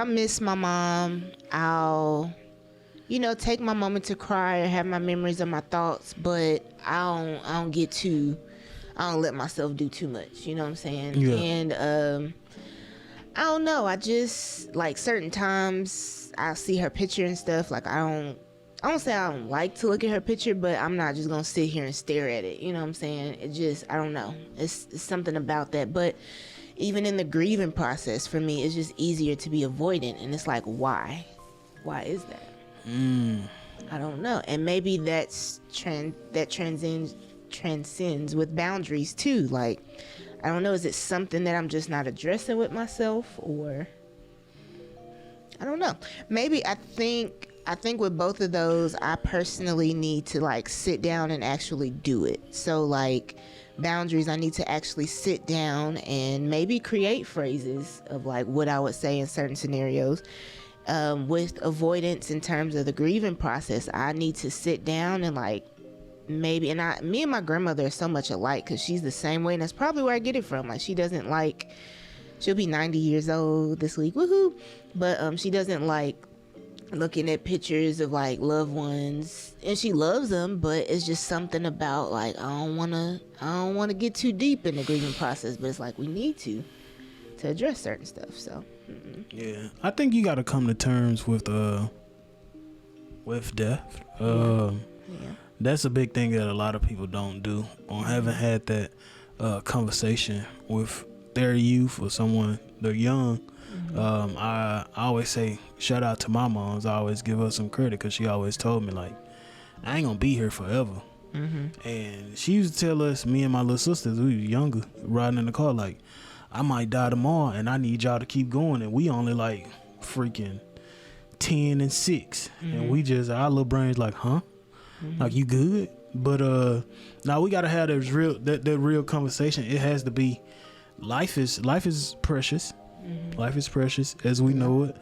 miss my mom, I'll take my moment to cry or have my memories or my thoughts, but I don't let myself do too much, you know what I'm saying? And I don't know, I just, like, certain times I'll see her picture and stuff, like, I don't say I don't like to look at her picture, but I'm not just gonna sit here and stare at it, you know what I'm saying? It just, I don't know, it's something about that. But even in the grieving process, for me, it's just easier to be avoidant, and it's like, why is that? I don't know. And maybe that transcends with boundaries too. Like, I don't know, is it something that I'm just not addressing with myself, or I don't know. Maybe I think with both of those, I personally need to, like, sit down and actually do it. So, like, boundaries, I need to actually sit down and maybe create phrases of, like, what I would say in certain scenarios. With avoidance, in terms of the grieving process, I need to sit down and, like, maybe, and me and my grandmother are so much alike, because she's the same way, and that's probably where I get it from. Like, she doesn't like, she'll be 90 years old this week, woohoo, but she doesn't like looking at pictures of, like, loved ones, and she loves them, but it's just something about, like, I don't want to get too deep in the grieving process, but it's like, we need to address certain stuff. So I think you got to come to terms with death. That's a big thing that a lot of people don't do, or haven't had that conversation with their youth or someone they're young. I always say, shout out to my moms. I always give her some credit, because she always told me, like, I ain't gonna be here forever. And she used to tell us, me and my little sisters, we were younger, riding in the car, like, I might die tomorrow and I need y'all to keep going, and we only like freaking 10 and 6, and we just our little brains like, huh? Like, you good? But now we gotta have that real conversation. It has to be life is precious. Life is precious as we know it,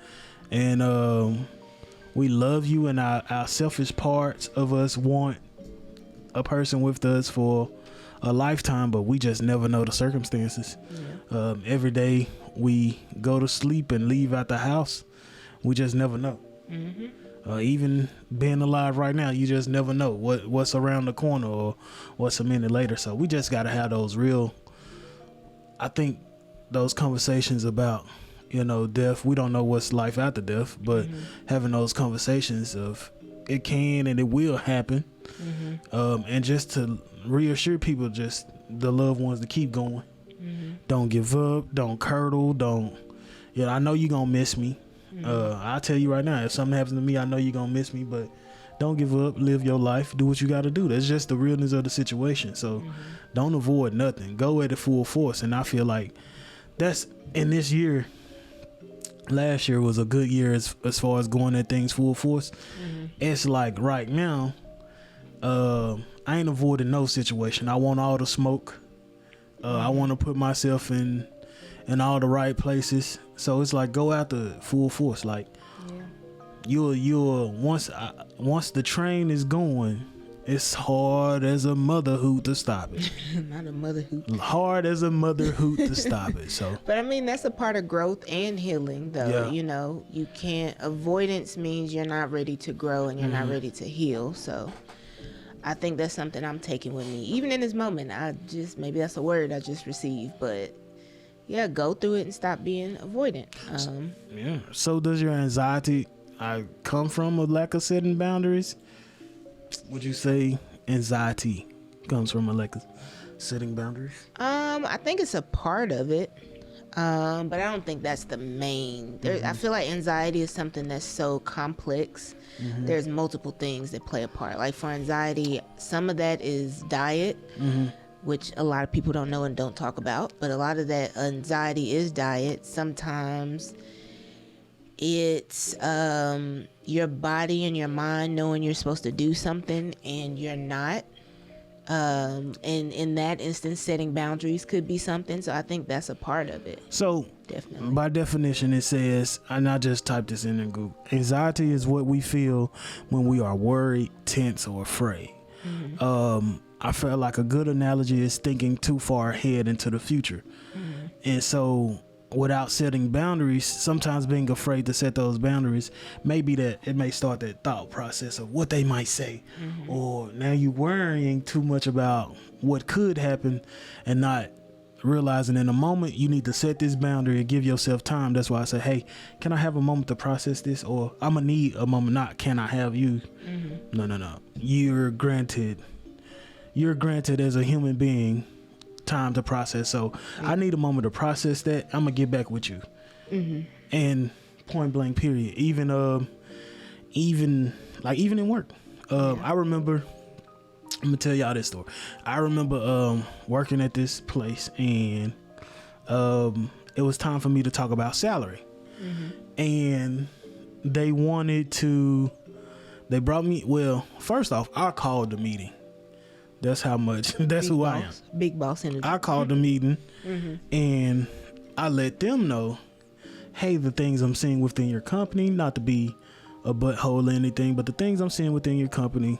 and we love you, and our selfish parts of us want a person with us for a lifetime, but we just never know the circumstances. Every day we go to sleep and leave out the house, we just never know. Even being alive right now, you just never know what's around the corner or what's a minute later. So we just got to have those real, I think, those conversations about, death. We don't know what's life after death, but having those conversations of it can and it will happen, and just to reassure people, just the loved ones, to keep going. Don't give up, don't curdle, I know you're gonna miss me. I'll tell you right now, if something happens to me, I know you're gonna miss me, but don't give up, live your life, do what you gotta do. That's just the realness of the situation. So don't avoid nothing, go at it full force. And I feel like that's in this year. Last year was a good year as far as going at things full force. It's like right now, I ain't avoiding no situation. I want all the smoke. I want to put myself in all the right places. So it's like, go after full force. Like, you're once the train is going, it's hard as a mother hoot to stop it. Not a mother hoot. Hard as a mother hoot to stop it. So, but I mean, that's a part of growth and healing, though. Yeah. You can't. Avoidance means you're not ready to grow and you're not ready to heal. So, I think that's something I'm taking with me, even in this moment. Maybe that's a word I just received, but yeah, go through it and stop being avoidant. So does your anxiety come from a lack of setting boundaries? Would you say anxiety comes from a lack of setting boundaries? I think it's a part of it, but I don't think that's the main. I feel like anxiety is something that's so complex. There's multiple things that play a part. Like for anxiety, some of that is diet, which a lot of people don't know and don't talk about. But a lot of that anxiety is diet. Sometimes it's your body and your mind knowing you're supposed to do something and you're not. And in that instance, setting boundaries could be something. So I think that's a part of it. So definitely, by definition, it says, and I just typed this in Google, anxiety is what we feel when we are worried, tense, or afraid. I feel like a good analogy is thinking too far ahead into the future. And so without setting boundaries, sometimes being afraid to set those boundaries, maybe that it may start that thought process of what they might say, or now you worrying too much about what could happen and not realizing in a moment you need to set this boundary and give yourself time. That's why I say, hey, can I have a moment to process this? Or I'm gonna need a moment. Not can I have you? No. You're granted as a human being time to process. So I need a moment to process that. I'm gonna get back with you. And point blank period. Even in work. I remember, I'm gonna tell y'all this story. I remember working at this place, and it was time for me to talk about salary. And they brought me, well, first off, I called the meeting. That's how much, that's who I am. Big boss energy. I called the meeting and I let them know, hey, the things I'm seeing within your company, not to be a butthole or anything, but the things I'm seeing within your company,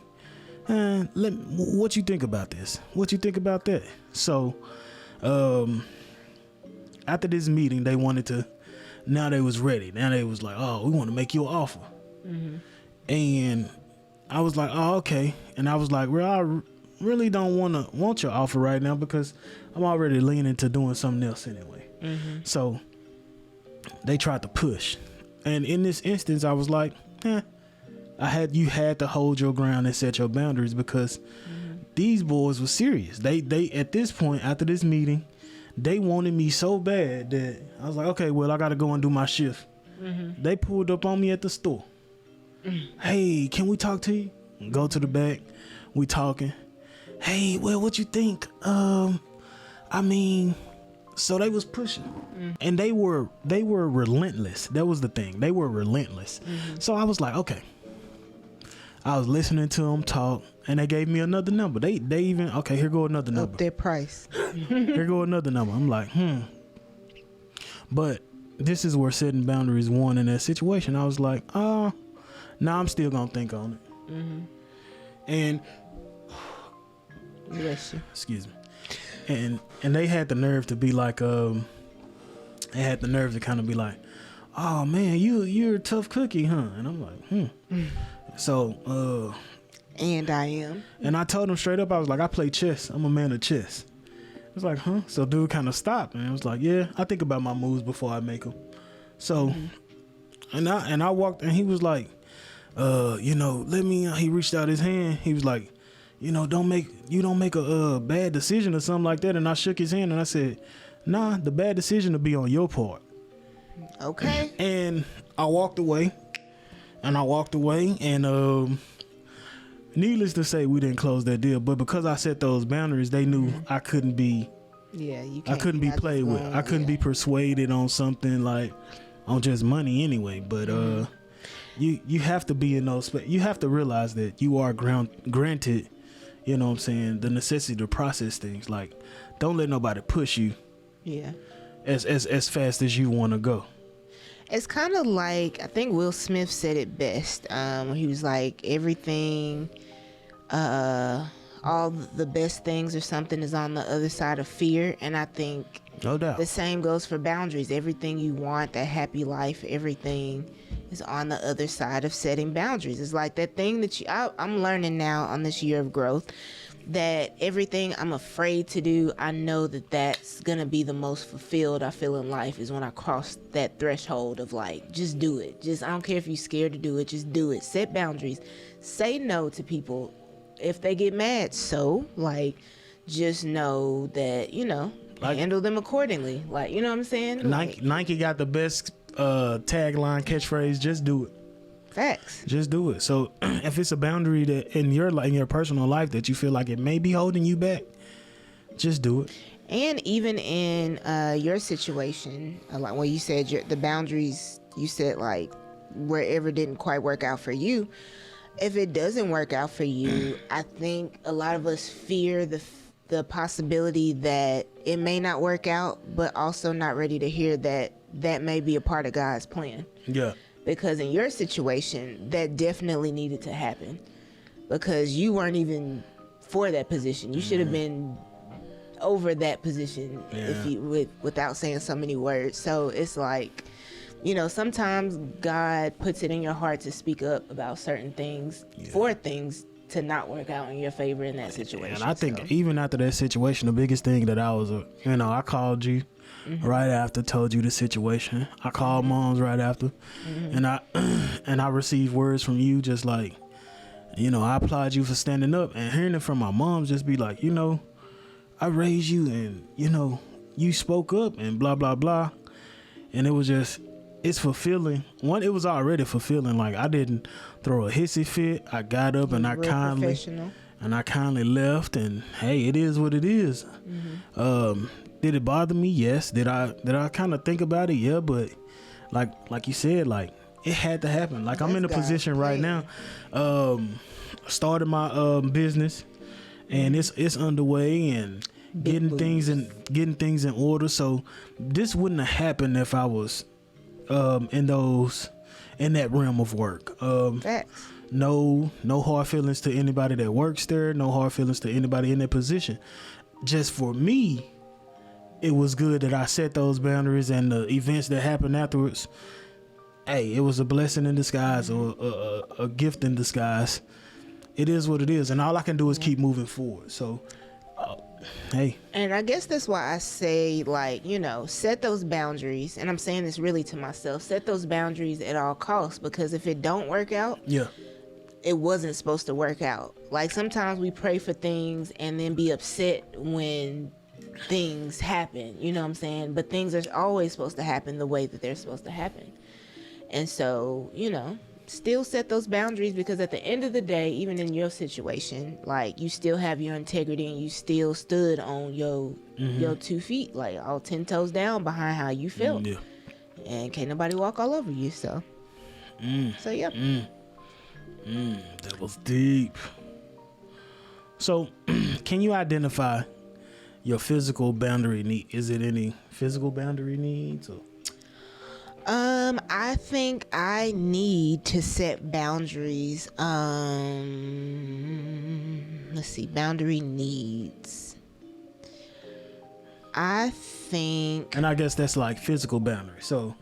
what you think about this? What you think about that? So, after this meeting, they was ready. Now they was like, oh, we want to make you an offer. And I was like, oh, okay. And I was like, well, I really don't want your offer right now because I'm already leaning to doing something else anyway. So they tried to push, and in this instance I was like, you had to hold your ground and set your boundaries, because these boys were serious. They at this point, after this meeting, they wanted me so bad that I was like, okay, well, I gotta go and do my shift. They pulled up on me at the store. Hey, can we talk to you? Go to the back, we talking. Hey, well, what you think? I mean, So they was pushing, and they were relentless. That was the thing. They were relentless. So I was like, okay. I was listening to them talk, and they gave me another number. They even, okay, here go another number. Up their price. Here go another number. I'm like, But this is where setting boundaries won in that situation. I was like, nah, I'm still gonna think on it. And Bless you. excuse me. And they had the nerve to be like, they had the nerve to kind of be like, oh man, you're a tough cookie, huh? And I'm like, So, And I am. and I told him straight up, I was like, I play chess. I'm a man of chess. I was like, huh? So dude kind of stopped, and I was like, yeah, I think about my moves before I make them. So, and I walked, and he was like, let me. He reached out his hand. He was like, don't make a bad decision or something like that. And I shook his hand, and I said, nah, the bad decision will be on your part. Okay. And I walked away, and needless to say, we didn't close that deal. But because I set those boundaries, they knew I couldn't be. Yeah, you I can't. couldn't be played with. I couldn't be persuaded on something like on just money anyway. But you have to be in those. You have to realize that you are granted. You know what I'm saying? The necessity to process things. Like, don't let nobody push you. Yeah. As fast as you want to go. It's kind of like, I think Will Smith said it best. He was like, everything, all the best things or something is on the other side of fear. And I think No doubt. the same goes for boundaries. Everything you want, that happy life, everything is on the other side of setting boundaries. It's like that thing that I'm learning now on this year of growth, that everything I'm afraid to do, I know that's gonna be the most fulfilled I feel in life is when I cross that threshold of like, just do it. I don't care if you're scared to do it, just do it. Set boundaries. Say no to people if they get mad. So like, just know that, handle them accordingly. Like, you know what I'm saying? Nike got the best tagline, catchphrase, just do it. Facts. Just do it. So if it's a boundary that in your personal life that you feel like it may be holding you back, just do it. And even in your situation, like when you said the boundaries, you said like wherever didn't quite work out for you. If it doesn't work out for you, I think a lot of us fear the possibility that it may not work out, but also not ready to hear that may be a part of God's plan. Yeah. Because in your situation, that definitely needed to happen because you weren't even for that position. You should have been over that position without saying so many words. So it's like, sometimes God puts it in your heart to speak up about certain things for things to not work out in your favor in that situation. And I think even after that situation, the biggest thing that I was, I called you right after, told you the situation. I called moms right after, and I received words from you just like, I applaud you for standing up, and hearing it from my mom just be like, I raised you, and you spoke up and blah blah blah, and it was just. It's fulfilling. It was already fulfilling. Like, I didn't throw a hissy fit. I got up and I kindly left. And hey, it is what it is. Did it bother me? Yes. Did I kind of think about it? Yeah. But like you said, like it had to happen. Like I'm in a position right now. Started my business, and it's underway and getting things in order. So this wouldn't have happened if I was. In that realm of work. Facts. No hard feelings to anybody that works there. No hard feelings to anybody in that position. Just for me, it was good that I set those boundaries, and the events that happened afterwards. Hey, it was a blessing in disguise, or a gift in disguise. It is what it is, and all I can do is keep moving forward. So. Hey. And I guess that's why I say, like, set those boundaries. And I'm saying this really to myself. Set those boundaries at all costs, because if it don't work out, it wasn't supposed to work out. Like, sometimes we pray for things and then be upset when things happen. You know what I'm saying? But things are always supposed to happen the way that they're supposed to happen. And so, still set those boundaries, because at the end of the day, even in your situation, like, you still have your integrity and you still stood on your 2 feet, like all 10 toes down behind how you felt. Yeah. And can't nobody walk all over you. So yeah. That was deep. So, can you identify your physical boundary need? Is it any physical boundary needs? Or? I think I need to set boundaries. Let's see, boundary needs. I think, and I guess that's like physical boundary. So,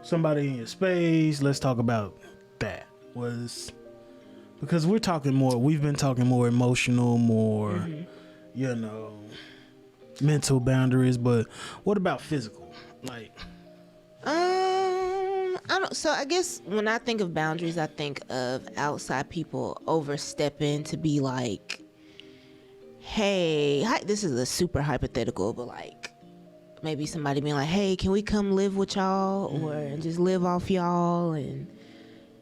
somebody in your space. Let's talk about that. Was because we've been talking more emotional, more, mental boundaries. But what about physical? Like. So I guess when I think of boundaries, I think of outside people overstepping to be like, hey, this is a super hypothetical, but like maybe somebody being like, hey, can we come live with y'all or just live off y'all? And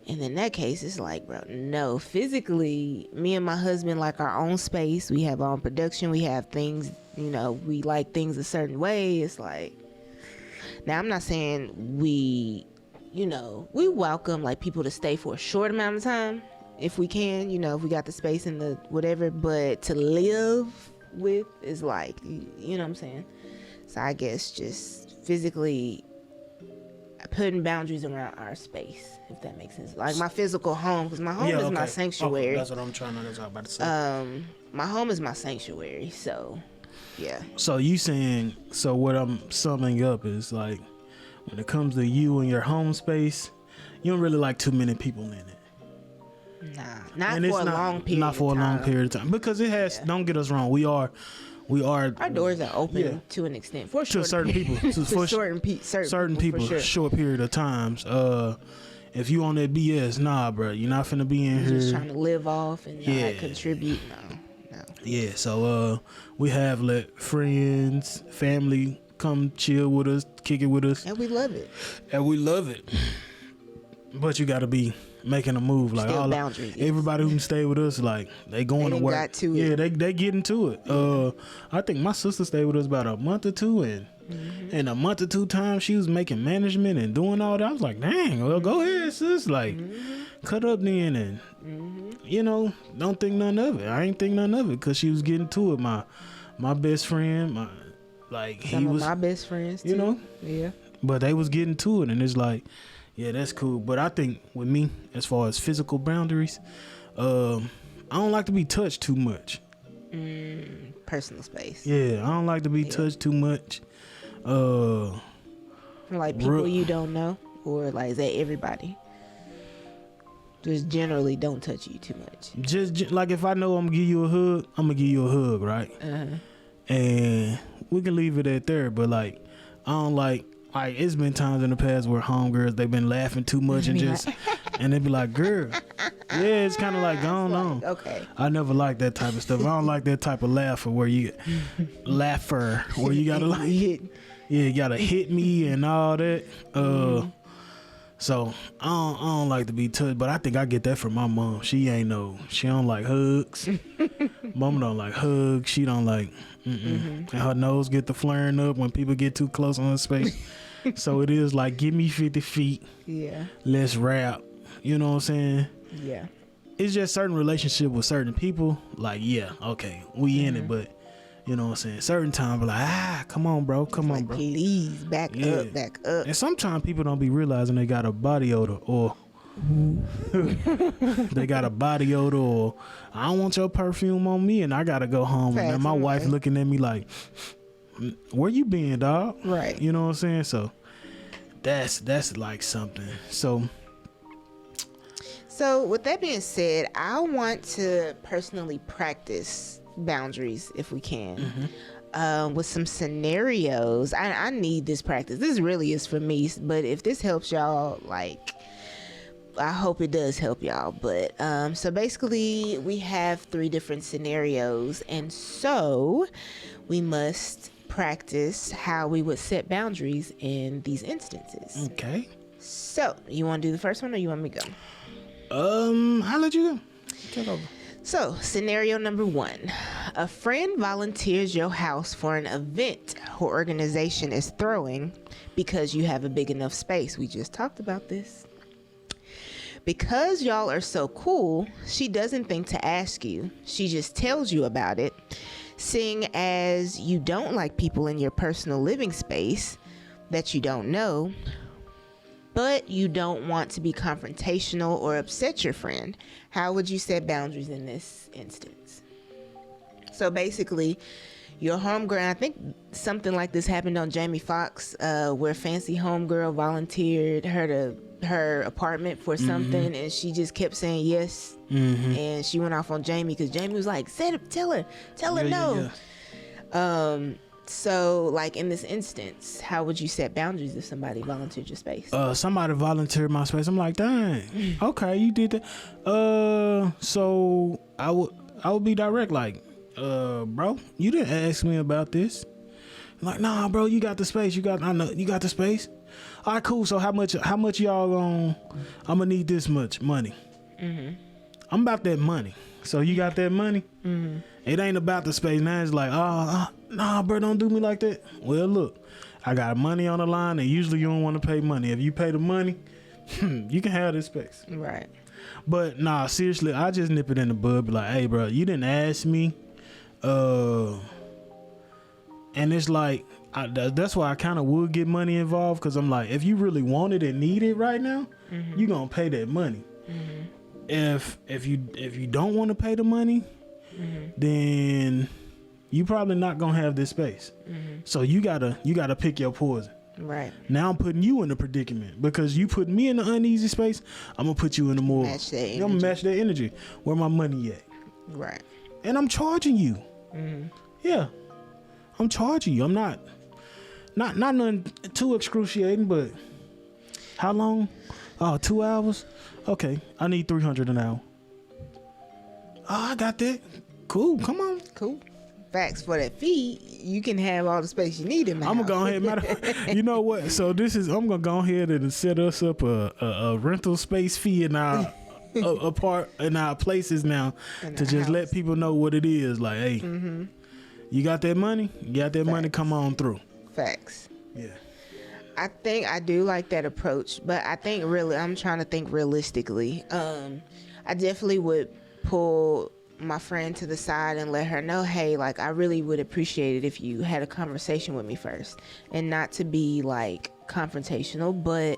in that case, it's like, bro, no. Physically, me and my husband like our own space. We have our own production. We have things, we like things a certain way. It's like, now I'm not saying we welcome like people to stay for a short amount of time if we can, if we got the space and the whatever, but to live with is like, you know what I'm saying? So I guess just physically putting boundaries around our space, if that makes sense. Like my physical home, because my home is my sanctuary. Okay, that's what I'm trying to talk about to say. My home is my sanctuary, so yeah. So you saying, so what I'm summing up is like, when it comes to you and your home space, you don't really like too many people in it. Nah, not for a long period. Not for a long period of time, because it has. Yeah. Don't get us wrong. We are. Our doors are open to an extent for to certain people. For certain people, for sure. Short period of times. If you on that BS, nah, bro, you're not finna be in here. Just trying to live off and not contribute. No. Yeah. So we have let friends, family come chill with us, kick it with us, and we love it. But you gotta be making a move. Like still boundaries. Everybody who can stay with us, like they going to work. They getting to it. I think my sister stayed with us about a month or two, and in a month or two time she was making management and doing all that. I was like, dang, well, go ahead, sis. Like, cut up then, and don't think none of it. I ain't think none of it because she was getting to it. My best friend, some of my best friends too. Yeah. But they was getting to it, and it's like, yeah, that's cool. But I think with me, as far as physical boundaries, I don't like to be touched too much. Personal space. Yeah, I don't like to be touched too much. Like people you don't know, or like is that everybody? Just generally don't touch you too much. Just like if I know I'm gonna give you a hug, I'm gonna give you a hug, right? And we can leave it at there. But like, I don't like it's been times in the past where homegirls, they've been laughing too much and just and they be like, girl, yeah, it's kind of like going on. Okay. I never like that type of stuff. I don't like that type of laugher where you gotta like, you gotta hit me and all that. So I don't like to be touched, but I think I get that from my mom. She don't like hugs. Mama don't like hugs. She don't like, and her nose get the flaring up when people get too close on her space. So it is like, give me 50 feet. Yeah. Let's rap. You know what I'm saying? Yeah. It's just certain relationship with certain people. Like, yeah, okay, we in it, but you know what I'm saying? Certain times, like, come on, bro. Come on, bro. Please, back up. And sometimes people don't be realizing they got a body odor, or they got a body odor, or I don't want your perfume on me, and I gotta go home. And then my wife looking at me like, where you been, dog? Right. You know what I'm saying? So that's like something. So with that being said, I want to personally practice boundaries if we can, with some scenarios. I need this practice. This really is for me, but if this helps y'all, like, I hope it does help y'all. But so basically we have 3 different scenarios, and so we must practice how we would set boundaries in these instances. Okay. So you want to do the first one, or you want me to go? I'll let you go. Take over. So, scenario number 1. A friend volunteers your house for an event her organization is throwing because you have a big enough space. We just talked about this. Because y'all are so cool, she doesn't think to ask you. She just tells you about it. Seeing as you don't like people in your personal living space that you don't know, but you don't want to be confrontational or upset your friend, how would you set boundaries in this instance? So basically, your homegirl, I think something like this happened on Jamie Foxx, where Fancy Homegirl volunteered her to her apartment for something, and she just kept saying yes, and she went off on Jamie because Jamie was like, tell her no. So, like in this instance, how would you set boundaries if somebody volunteered your space? Somebody volunteered my space. I'm like, dang, okay, you did that. So I would be direct, like, bro, you didn't ask me about this. I'm like, nah, bro, you got the space. I know you got the space. All right, cool. So how much y'all I'm gonna need this much money. I'm about that money. So you got that money. It ain't about the space. Now it's like, nah, bro, don't do me like that. Well, look, I got money on the line, and usually you don't want to pay money. If you pay the money, you can have this space. Right. But nah, seriously, I just nip it in the bud. Be like, hey, bro, you didn't ask me. And it's like, that's why I kind of would get money involved, because I'm like, if you really want it and need it right now, you gonna pay that money. If you don't want to pay the money, then you probably not gonna have this space. So you gotta pick your poison. Right. Now I'm putting you in a predicament, because you put me in an uneasy space. I'm gonna put you in a more. Match that energy. I'm gonna match that energy. Where my money at? Right. And I'm charging you. Yeah, I'm charging you. I'm not nothing too excruciating, but how long? Oh, 2 hours. Okay, I need 300 an hour. Oh, I got that. Cool. Come on. Cool. Facts. For that fee, you can have all the space you need in the I'm house. gonna go ahead. You know what? So I'm gonna go ahead and set us up a rental space fee in our apart in our places now, to just house. let people know what it is. Like, hey, you got that money? You got that money? Come on through. Facts. Yeah. I think I do like that approach, but I think really, I'm trying to think realistically. I definitely would pull my friend to the side and let her know, hey, like, I really would appreciate it if you had a conversation with me first, and not to be like confrontational, but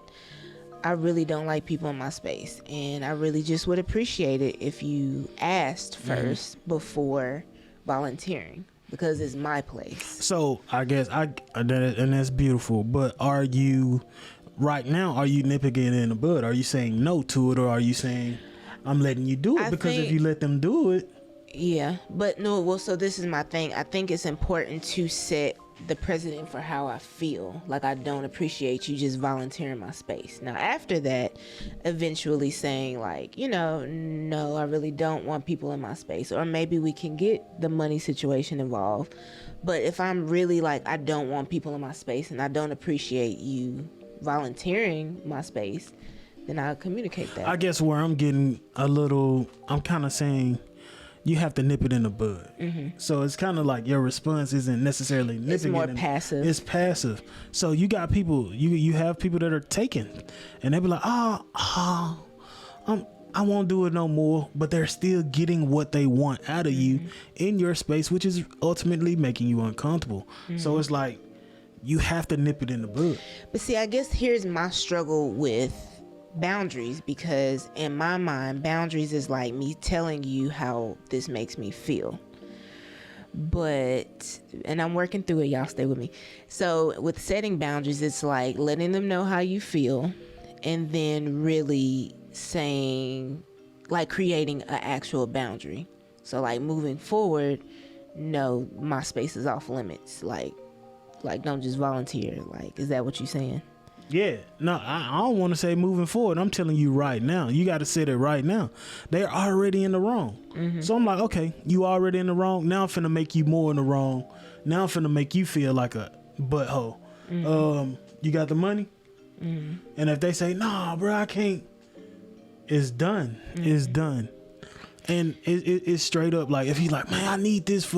I really don't like people in my space, and I really just would appreciate it if you asked first before volunteering, because it's my place. So I guess and that's beautiful. But are you right now? Are you nipping it in the bud? Are you saying no to it, or are you saying I'm letting you do it? Because if you let them do it, yeah. But no. Well, so this is my thing. I think it's important to set the precedent for how I feel. Like, I don't appreciate you just volunteering my space. Now, after that, eventually saying like, no, I really don't want people in my space, or maybe we can get the money situation involved. But if I'm really like, I don't want people in my space and I don't appreciate you volunteering my space, then I'll communicate that. I guess where I'm getting I'm kind of saying, you have to nip it in the bud. So it's kind of like your response isn't necessarily nipping it. It's more passive. It's passive. So you got people, you have people that are taken, and they be like, I won't do it no more, but they're still getting what they want out of you in your space, which is ultimately making you uncomfortable. So it's like, you have to nip it in the bud. But see, I guess here's my struggle with boundaries, because in my mind, boundaries is like me telling you how this makes me feel. And I'm working through it, y'all stay with me. So with setting boundaries, it's like letting them know how you feel, and then really saying, like, creating an actual boundary. So like, moving forward, no, my space is off limits. Like don't just volunteer. Like, is that what you're saying? Yeah, no, I don't want to say moving forward. I'm telling you right now. You got to set it right now. They're already in the wrong. So I'm like, okay, you already in the wrong. Now I'm finna make you more in the wrong. Now I'm finna make you feel like a butthole. You got the money? And if they say, nah, bro, I can't. it's done. It's done. And it's straight up like, if he's like, man, I need this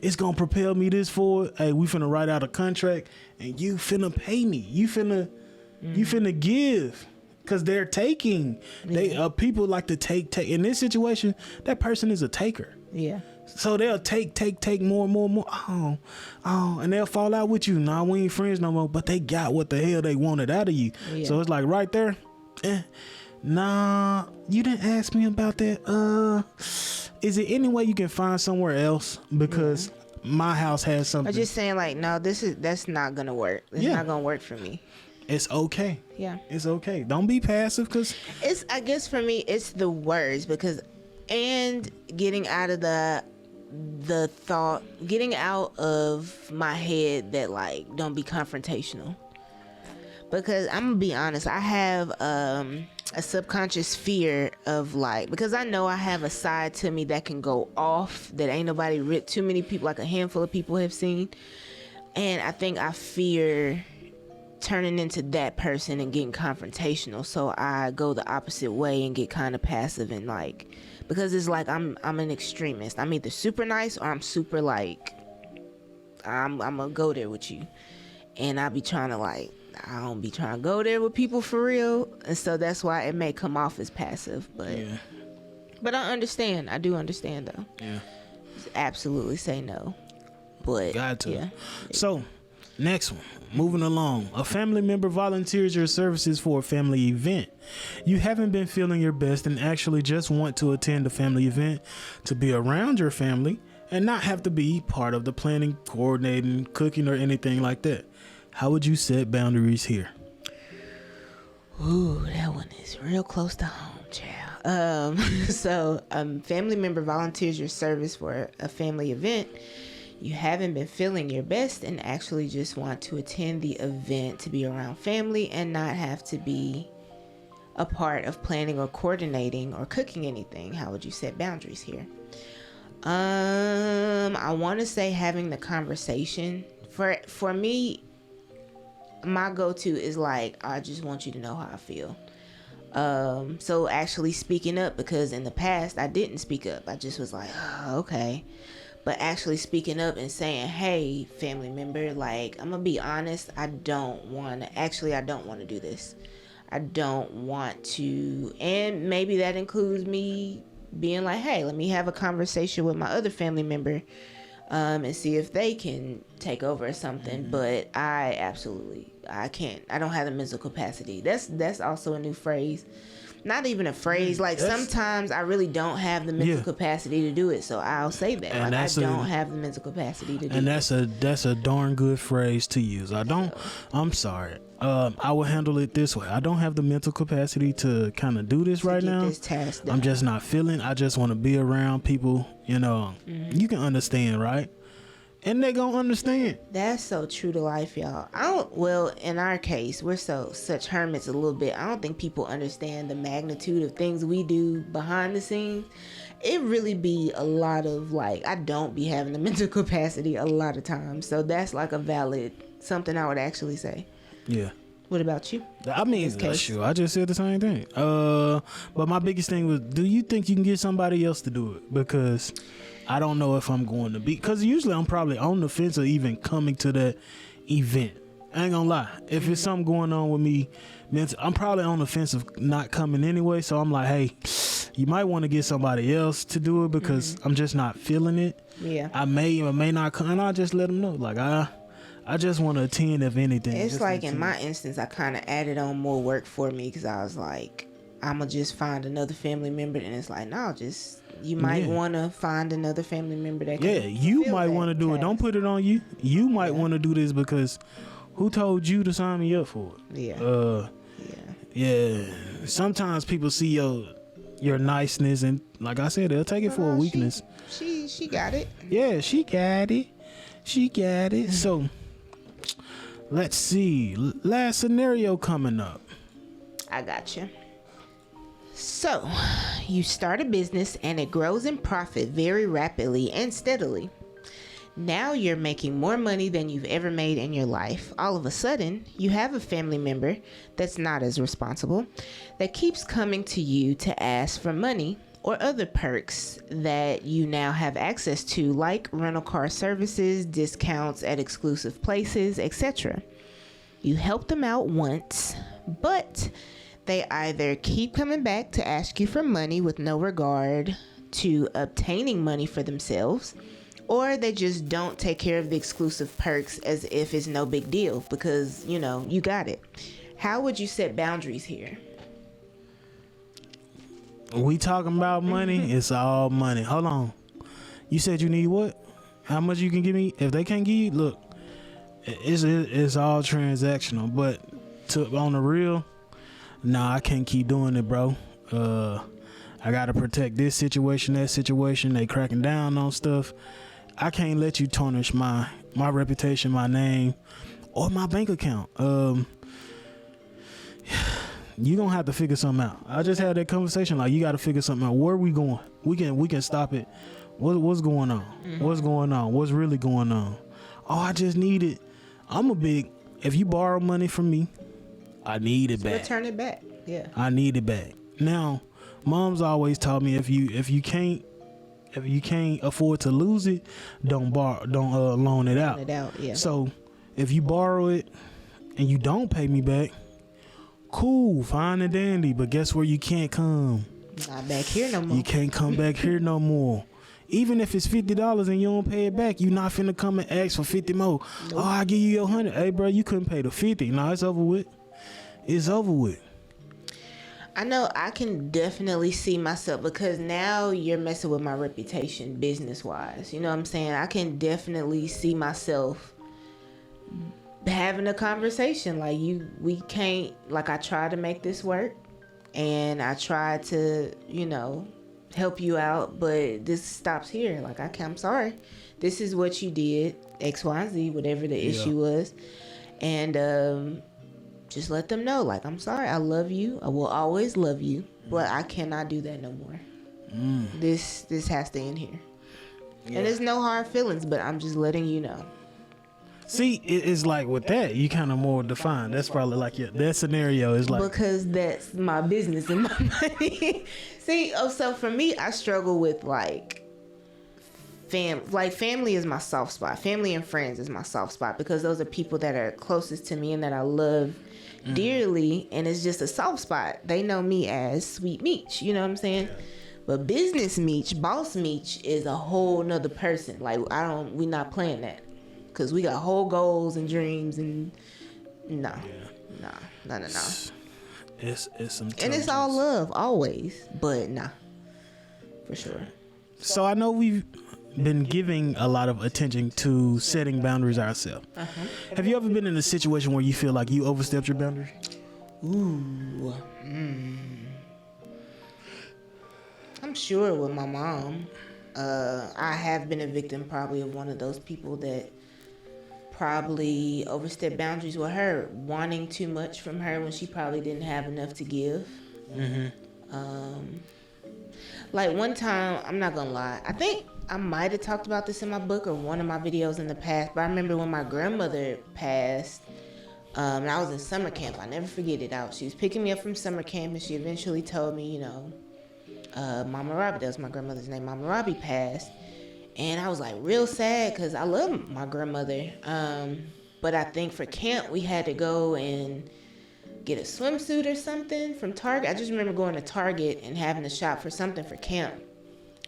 it's gonna propel me this forward. Hey, we finna write out a contract and you finna pay me. You finna give. Cause they're taking. They people like to take. In this situation, that person is a taker. Yeah. So they'll take more. Oh, and they'll fall out with you. Nah, we ain't friends no more. But they got what the hell they wanted out of you. Yeah. So it's like right there. Nah, you didn't ask me about that. Is it any way you can find somewhere else? Because my house has something. I'm just saying, like, no, that's not gonna work. It's not gonna work for me. It's okay. Yeah, it's okay. Don't be passive, because I guess for me, it's the words, because and getting out of the thought, getting out of my head that, like, don't be confrontational. Because I'm gonna be honest, I have a subconscious fear of, like, because I know I have a side to me that can go off that ain't nobody too many people, like a handful of people have seen, and I think I fear turning into that person and getting confrontational, so I go the opposite way and get kind of passive, and like, because it's like I'm an extremist. I'm either super nice or I'm super, like, I'm gonna go there with you, and I be trying to, like, I don't be trying to go there with people for real, and so that's why it may come off as passive, but I understand. I do understand, though. Yeah, absolutely say no, but got to. So next one, moving along. A family member volunteers your services for a family event. You haven't been feeling your best and actually just want to attend a family event to be around your family and not have to be part of the planning, coordinating, cooking, or anything like that. How would you set boundaries here? Ooh, that one is real close to home, child. So family member volunteers your service for a family event. You haven't been feeling your best and actually just want to attend the event to be around family and not have to be a part of planning or coordinating or cooking anything. How would you set boundaries here? I want to say having the conversation. For me, my go-to is like, I just want you to know how I feel. So actually speaking up, because in the past I didn't speak up. I just was like, oh, okay. But actually speaking up and saying, hey, family member, like, I'm gonna be honest, I don't want to do this. I don't want to, and maybe that includes me being like, hey, let me have a conversation with my other family member and see if they can take over or something. But I can't. I don't have the mental capacity. That's also a new phrase. Not even a phrase. Like, sometimes I really don't have the mental capacity to do it, so I'll say that. And like, I don't have the mental capacity to do it. And that's a darn good phrase to use. I'm sorry. I will handle it this way. I don't have the mental capacity to kind of do this right now. This task done. I'm just not feeling. I just want to be around people. You know, you can understand, right? And they gonna understand. That's so true to life, y'all. Well, in our case, we're such hermits a little bit. I don't think people understand the magnitude of things we do behind the scenes. It really be a lot of, like, I don't be having the mental capacity a lot of times. So that's like a valid something I would actually say. Yeah. What about you? I mean, sure. I just said the same thing. But my biggest thing was, do you think you can get somebody else to do it? Because I don't know if I'm going to be, because usually I'm probably on the fence of even coming to that event. I ain't gonna lie. If it's something going on with me, I'm probably on the fence of not coming anyway. So I'm like, hey, you might want to get somebody else to do it, because I'm just not feeling it. Yeah. I may or may not come, and I'll just let them know. Like, I just want to attend, if anything. It's like, in my instance, I kind of added on more work for me, because I was like, I'm going to just find another family member. And it's like, no, you might want to find another family member that can you might want to do it. Don't put it on you. You might want to do this, because who told you to sign me up for it? Yeah. Sometimes people see your niceness, and like I said, they'll take it for a weakness. She got it. Yeah, she got it. So let's see. Last scenario coming up. I got you. So, you start a business and it grows in profit very rapidly and steadily. Now you're making more money than you've ever made in your life. All of a sudden, you have a family member that's not as responsible, that keeps coming to you to ask for money or other perks that you now have access to, like rental car services, discounts at exclusive places, etc. You help them out once, but they either keep coming back to ask you for money with no regard to obtaining money for themselves, or they just don't take care of the exclusive perks as if it's no big deal because, you know, you got it. How would you set boundaries here? We talking about money, it's all money. Hold on. You said you need what? How much you can give me? If they can't give you, look, it's all transactional. But on the real, nah, I can't keep doing it, bro. I gotta protect this situation, that situation. They cracking down on stuff. I can't let you tarnish my reputation, my name, or my bank account. You gonna have to figure something out. I just had that conversation. Like, you got to figure something out. Where are we going? We can stop it. What's going on? What's going on? What's really going on? Oh, I just need it. If you borrow money from me, I need it back. Return it back. Yeah. I need it back. Now, mom's always taught me if you can't afford to lose it, don't loan it out. Yeah. So if you borrow it and you don't pay me back, cool, fine and dandy. But guess where you can't come? Not back here no more. You can't come back here no more. Even if it's $50 and you don't pay it back, you not finna come and ask for 50 more. Nope. Oh, I give you your 100. Hey, bro, you couldn't pay the 50. No, it's over with. It's over with. I know I can definitely see myself, because now you're messing with my reputation business-wise. You know what I'm saying? I can definitely see myself having a conversation. Like, we can't, like, I try to make this work, and I try to, you know, help you out, but this stops here. Like, I'm sorry. This is what you did, X, Y, and Z, whatever the issue was. And, just let them know, like, I'm sorry, I love you, I will always love you, but I cannot do that no more. This has to end here. And there's no hard feelings, but I'm just letting you know. See, it's like with that, you kind of more defined. That's probably like that scenario is like, because that's my business and my money. See, so for me, I struggle with family is my soft spot. Family and friends is my soft spot, because those are people that are closest to me and that I love dearly, and it's just a soft spot. They know me as Sweet Meech, you know what I'm saying? Yeah. But business Meech, boss Meech is a whole nother person. Like, we not playing that, because we got whole goals and dreams, and no. It's some, and it's all love always, but nah, for sure. So I know we've been giving a lot of attention to setting boundaries ourselves. Have you ever been in a situation where you feel like you overstepped your boundaries? I'm sure with my mom. I have been a victim probably of one of those people that probably overstepped boundaries with her, wanting too much from her when she probably didn't have enough to give. Like one time, I'm not gonna lie, I think I might have talked about this in my book or one of my videos in the past, but I remember when my grandmother passed, and I was in summer camp. I never forget it. She was picking me up from summer camp, and she eventually told me, you know, Mama Robbie, that was my grandmother's name, Mama Robbie passed. And I was like real sad, because I love my grandmother. But I think for camp, we had to go and get a swimsuit or something from Target. I just remember going to Target and having to shop for something for camp.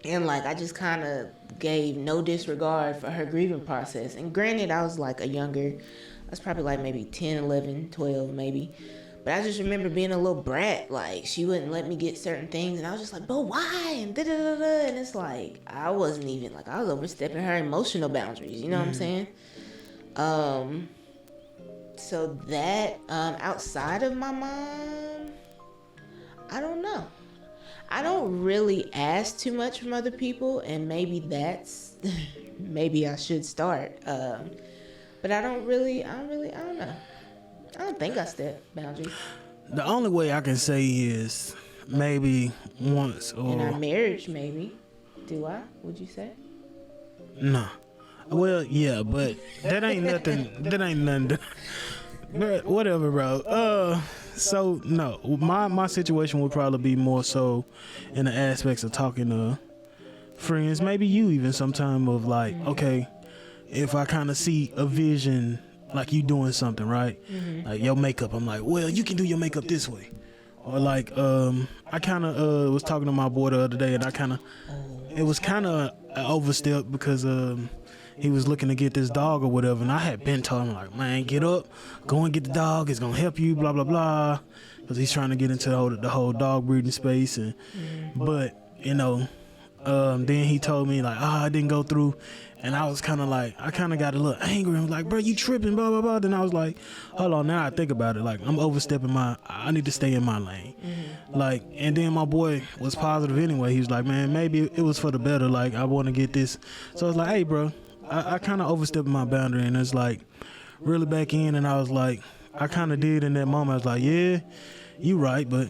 And like, I just kind of gave no disregard for her grieving process. And granted, I was like I was probably like maybe 10, 11, 12 maybe. But I just remember being a little brat. Like, she wouldn't let me get certain things. And I was just like, but why? And da-da-da-da. And it's like, I wasn't even, like, I was overstepping her emotional boundaries. You know what I'm saying? So that, outside of my mom, I don't know. I don't really ask too much from other people, and maybe maybe I should start. But I don't know. I don't think I step boundaries. The only way I can say is maybe once or... In our marriage, maybe. Do I? Would you say? No. Well, yeah, but that ain't nothing. That ain't nothing. But whatever, bro. So no, my situation would probably be more so in the aspects of talking to friends, maybe you even sometime of like, okay, if I kind of see a vision like you doing something right, like your makeup, I'm like, well, you can do your makeup this way, or like I kind of was talking to my boy the other day, and I kind of it was kind of an overstep because he was looking to get this dog or whatever, and I had been telling him like, man, get up, go and get the dog, it's gonna help you, blah blah blah, because he's trying to get into the whole dog breeding space, and but you know, then he told me like, I didn't go through, and I was kind of like, I kind of got a little angry. I was like, bro, you tripping, blah blah blah. Then I was like, hold on, now I think about it, like I'm overstepping I need to stay in my lane, like, and then my boy was positive anyway. He was like, man, maybe it was for the better, like I want to get this. So I was like, hey, bro. I kind of overstepped my boundary, and it's like really back in, and I was like, I kind of did in that moment. I was like, yeah, you right, but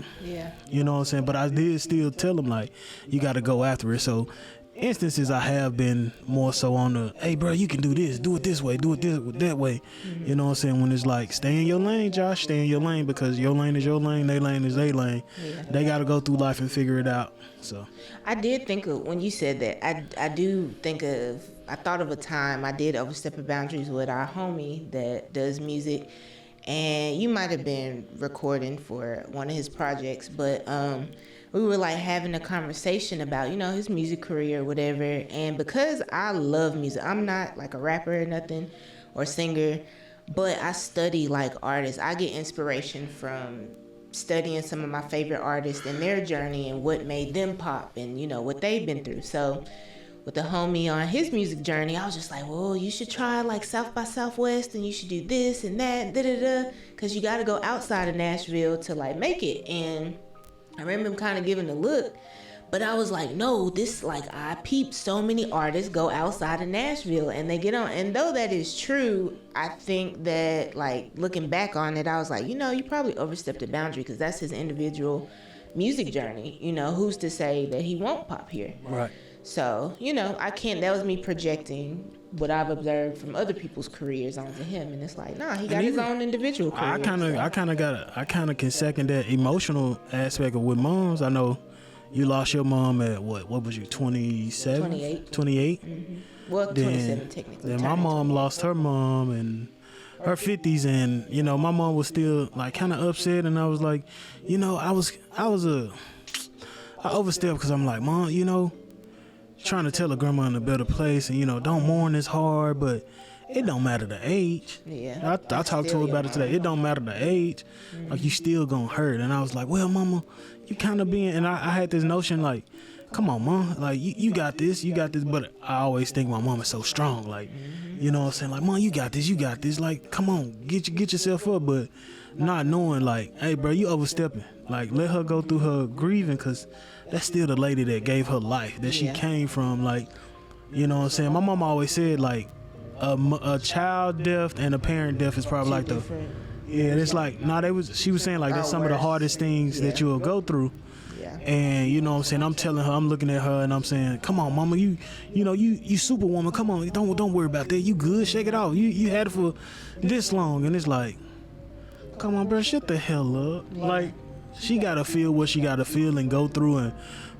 you know what I'm saying? But I did still tell him like, you got to go after it. So instances I have been more so on the, hey bro, you can do this, do it this way, do it that way. You know what I'm saying? When it's like, stay in your lane, Josh, stay in your lane, because your lane is your lane, their lane is their lane. They got to go through life and figure it out. So I did think of, when you said that, I thought of a time I did overstep boundaries with our homie that does music, and you might have been recording for one of his projects, but we were like having a conversation about, you know, his music career or whatever. And because I love music, I'm not like a rapper or nothing or singer, but I study like artists. I get inspiration from studying some of my favorite artists and their journey and what made them pop and, you know, what they've been through. So with the homie on his music journey, I was just like, well, you should try like South by Southwest, and you should do this and that, because you got to go outside of Nashville to like make it. And I remember him kind of giving a look, but I was like, no, this, like, I peeped so many artists go outside of Nashville and they get on. And though that is true, I think that, like, looking back on it, I was like, you know, you probably overstepped the boundary, because that's his individual music journey. You know, who's to say that he won't pop here? right. So, you know, that was me projecting what I've observed from other people's careers onto him, and it's like, nah, he got his own individual career. I kind of can second that emotional aspect of with moms. I know you lost your mom at what was you, 27? 28. Well, 27 technically. Then my mom lost her mom in her 50s, and you know, my mom was still like kind of upset, and I was like, you know, I overstepped, because I'm like, Mom, you know, trying to tell a grandma in a better place, and you know, don't mourn as hard, but it don't matter the age. Yeah, I talked to her about it today. It don't matter the age, like you still gonna hurt. And I was like, well, Mama, you kind of being, and I had this notion like, come on, Mom, like you got this, but I always think my mom is so strong, like, you know what I'm saying, like, Mom, you got this, like, come on, get yourself up, but not knowing like, hey bro, you overstepping, like, let her go through her grieving, because that's still the lady that gave her life, that she came from, like, you know what I'm saying. My mom always said like a child death and a parent death is probably like it's like, she was saying like that's some of the hardest things that you'll go through. And you know what I'm saying, I'm telling her, I'm looking at her, and I'm saying, come on, Mama, you know, you superwoman, come on, don't worry about that, you good, shake it off, you had it for this long. And it's like, come on, bro, shut the hell up. Like, she gotta feel what she gotta feel and go through and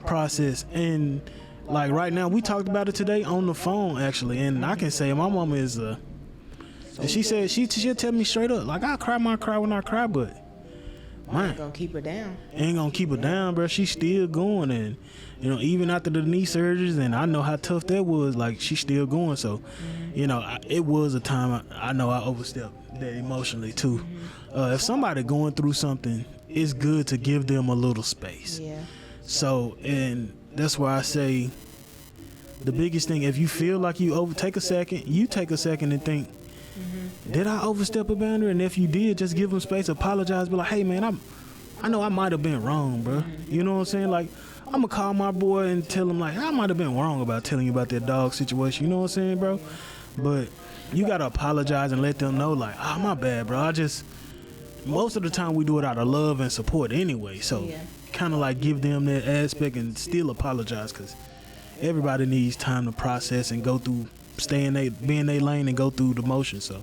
process. And like right now, we talked about it today on the phone actually, and I can say my mama is and she said she'll tell me straight up, like, I cry when I cry, but man, ain't gonna keep her down. Ain't gonna keep her down, bro. She's still going, and you know, even after the knee surgeries, and I know how tough that was. Like, she's still going. So, you know, it was a time I know I overstepped that emotionally too. If somebody going through something, it's good to give them a little space. Yeah. So, and that's why I say the biggest thing, if you feel like you take a second and think, did I overstep a boundary? And if you did, just give them space, apologize, be like, hey man, I know I might have been wrong, bro. You know what I'm saying? Like, I'm gonna call my boy and tell him like, I might have been wrong about telling you about that dog situation. You know what I'm saying, bro? But you gotta apologize and let them know like, my bad, bro. Most of the time we do it out of love and support anyway. So kind of like give them that aspect and still apologize, because everybody needs time to process and go through be in their lane and go through the motion. So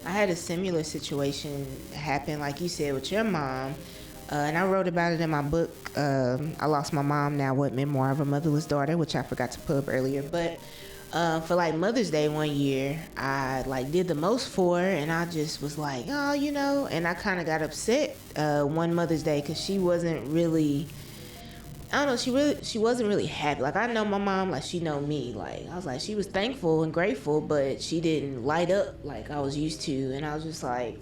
I had a similar situation happen, like you said, with your mom. And I wrote about it in my book, I Lost My Mom Now, What Memoir of a Motherless Daughter, which I forgot to pub earlier. But for like Mother's Day one year, I like did the most for her, and I just was like, oh, you know, and I kind of got upset one Mother's Day because she wasn't really, I don't know, she wasn't really happy. Like, I know my mom, like, she know me. Like, I was like, she was thankful and grateful, but she didn't light up like I was used to. And I was just like,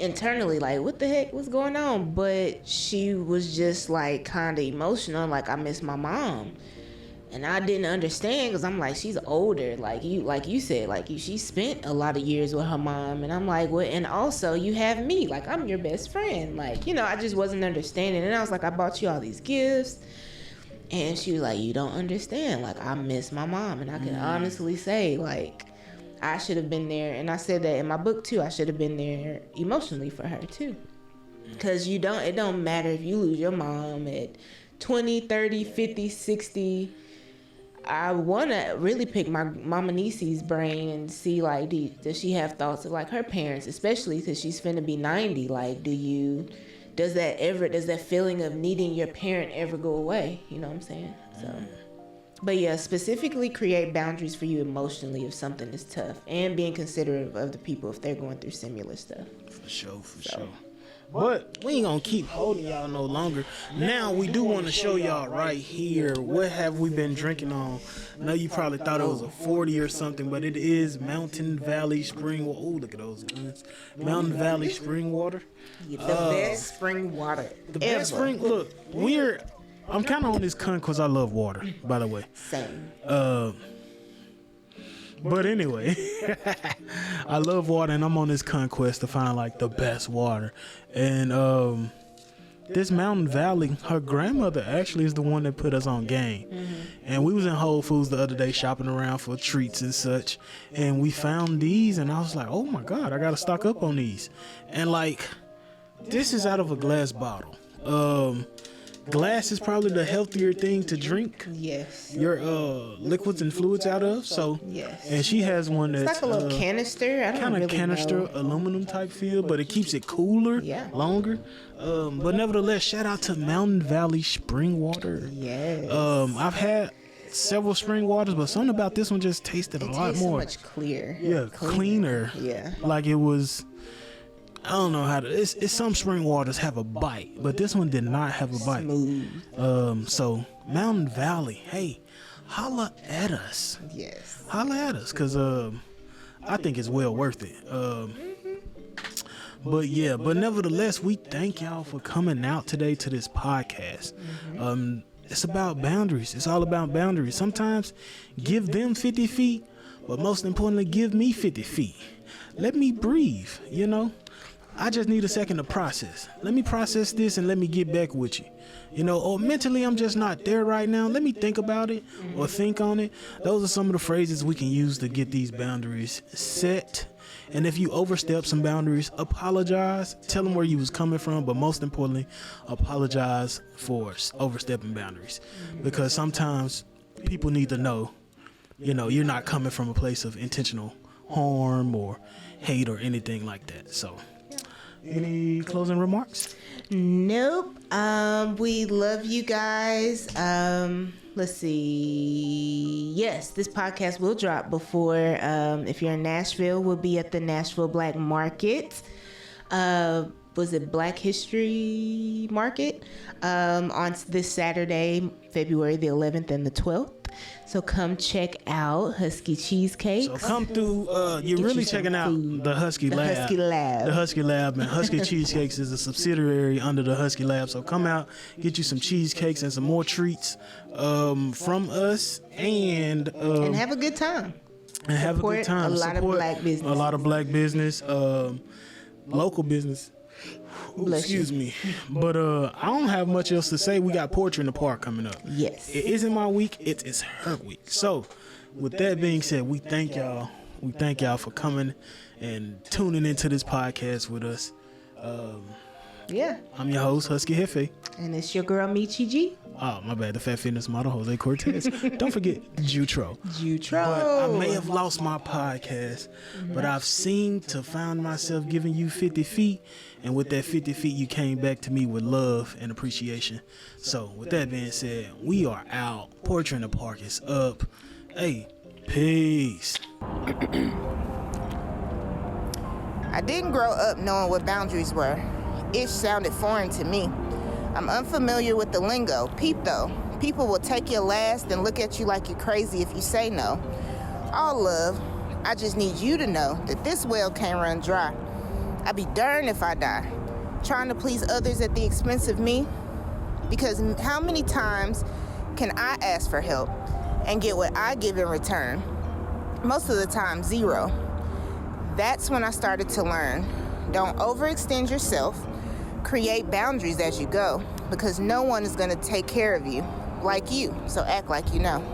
internally, like, what the heck was going on? But she was just like kind of emotional, like, I miss my mom. And I didn't understand because I'm like, she's older, like you said, like she spent a lot of years with her mom. And I'm like, well, and also you have me, like I'm your best friend, like, you know, I just wasn't understanding. And I was like, I bought you all these gifts. And she was like, you don't understand, like I miss my mom. And I can honestly say, like, I should have been there. And I said that in my book too, I should have been there emotionally for her too. Because it don't matter if you lose your mom at 20, 30, 50, 60. I want to really pick my mama Nisi's brain and see, like, does she have thoughts of like her parents, especially because she's finna be 90. Like, does that feeling of needing your parent ever go away? You know what I'm saying? So, but yeah, specifically create boundaries for you emotionally if something is tough, and being considerate of the people if they're going through similar stuff. For sure. But we ain't gonna keep holding y'all no longer. Now we do want to show y'all right here what have we been drinking on. I know you probably thought it was a 40 or something, but it is Mountain Valley Spring Water. Oh, look at those guns. Mountain Valley Spring Water. The best spring water The best ever. spring. Look, I'm kind of on this cunt because I love water, by the way. Same. But anyway, I love water, and I'm on this conquest to find like the best water. And this Mountain Valley, her grandmother actually is the one that put us on game. And we was in Whole Foods the other day shopping around for treats and such, and we found these, and I was like, oh my God, I gotta stock up on these. And like, this is out of a glass bottle. Glass is probably the healthier thing to drink Yes. your liquids and fluids out of. So Yes. and she has one that's It's like a little canister. I don't kind of really canister know. aluminum type feel, but it keeps it cooler longer. But nevertheless, shout out to Mountain Valley Spring Water. Yes. I've had several spring waters, but something about this one just tasted a lot tastes more. so much clear. Yeah, cleaner. Yeah. Like it was. I don't know how to. It's some spring waters have a bite, but this one did not have a bite. Smooth. So Mountain Valley, hey, holla at us. Yes. Holla at us, cause I think it's well worth it. But nevertheless, we thank y'all for coming out today to this podcast. It's about boundaries. It's all about boundaries. Sometimes give them 50 feet, but most importantly, give me 50 feet. Let me breathe, you know? I just need a second to process. Let me process this and let me get back with you. You know, or mentally I'm just not there right now. Let me think about it or think on it. Those are some of the phrases we can use to get these boundaries set. And if you overstep some boundaries, apologize. Tell them where you was coming from, but most importantly, apologize for overstepping boundaries. Because sometimes people need to know, you know, you're not coming from a place of intentional harm or hate or anything like that. So, any closing remarks? Nope. We love you guys. Let's see. Yes, this podcast will drop before, if you're in Nashville, we'll be at the Nashville Black Market. Was it Black History Market? On this Saturday, February the 11th and the 12th. So come check out Husky Cheesecakes. So come through. You're really checking out the Husky Lab. Husky Lab. The Husky Lab, and Husky Cheesecakes is a subsidiary under the Husky Lab. So come out, get you some cheesecakes and some more treats from us, and have a good time. And have a good time. A lot of black business. A lot of black business, local business. Ooh, excuse me. But I don't have much else to say. We got Poetry in the Park coming up. Yes. It isn't my week. It is her week. So with that being said, we thank y'all. We thank y'all for coming and tuning into this podcast with us. Yeah. I'm your host, Husky Hefe. And it's your girl, Michi G. Oh, my bad. The fat fitness model, Jose Cortez. Don't forget Jutro. Jutro. But I may have lost my podcast, but I've seemed to find myself giving you 50 feet. And with that 50 feet, you came back to me with love and appreciation. So with that being said, we are out. Portrait in the Park is up. Hey, peace. I didn't grow up knowing what boundaries were. Ish sounded foreign to me. I'm unfamiliar with the lingo. Peep though. People will take your last and look at you like you're crazy if you say no. All love. I just need you to know that this well can't run dry. I'd be darned if I die. Trying to please others at the expense of me. Because how many times can I ask for help and get what I give in return? Most of the time, zero. That's when I started to learn. Don't overextend yourself. Create boundaries as you go, because no one is going to take care of you like you, so act like you know.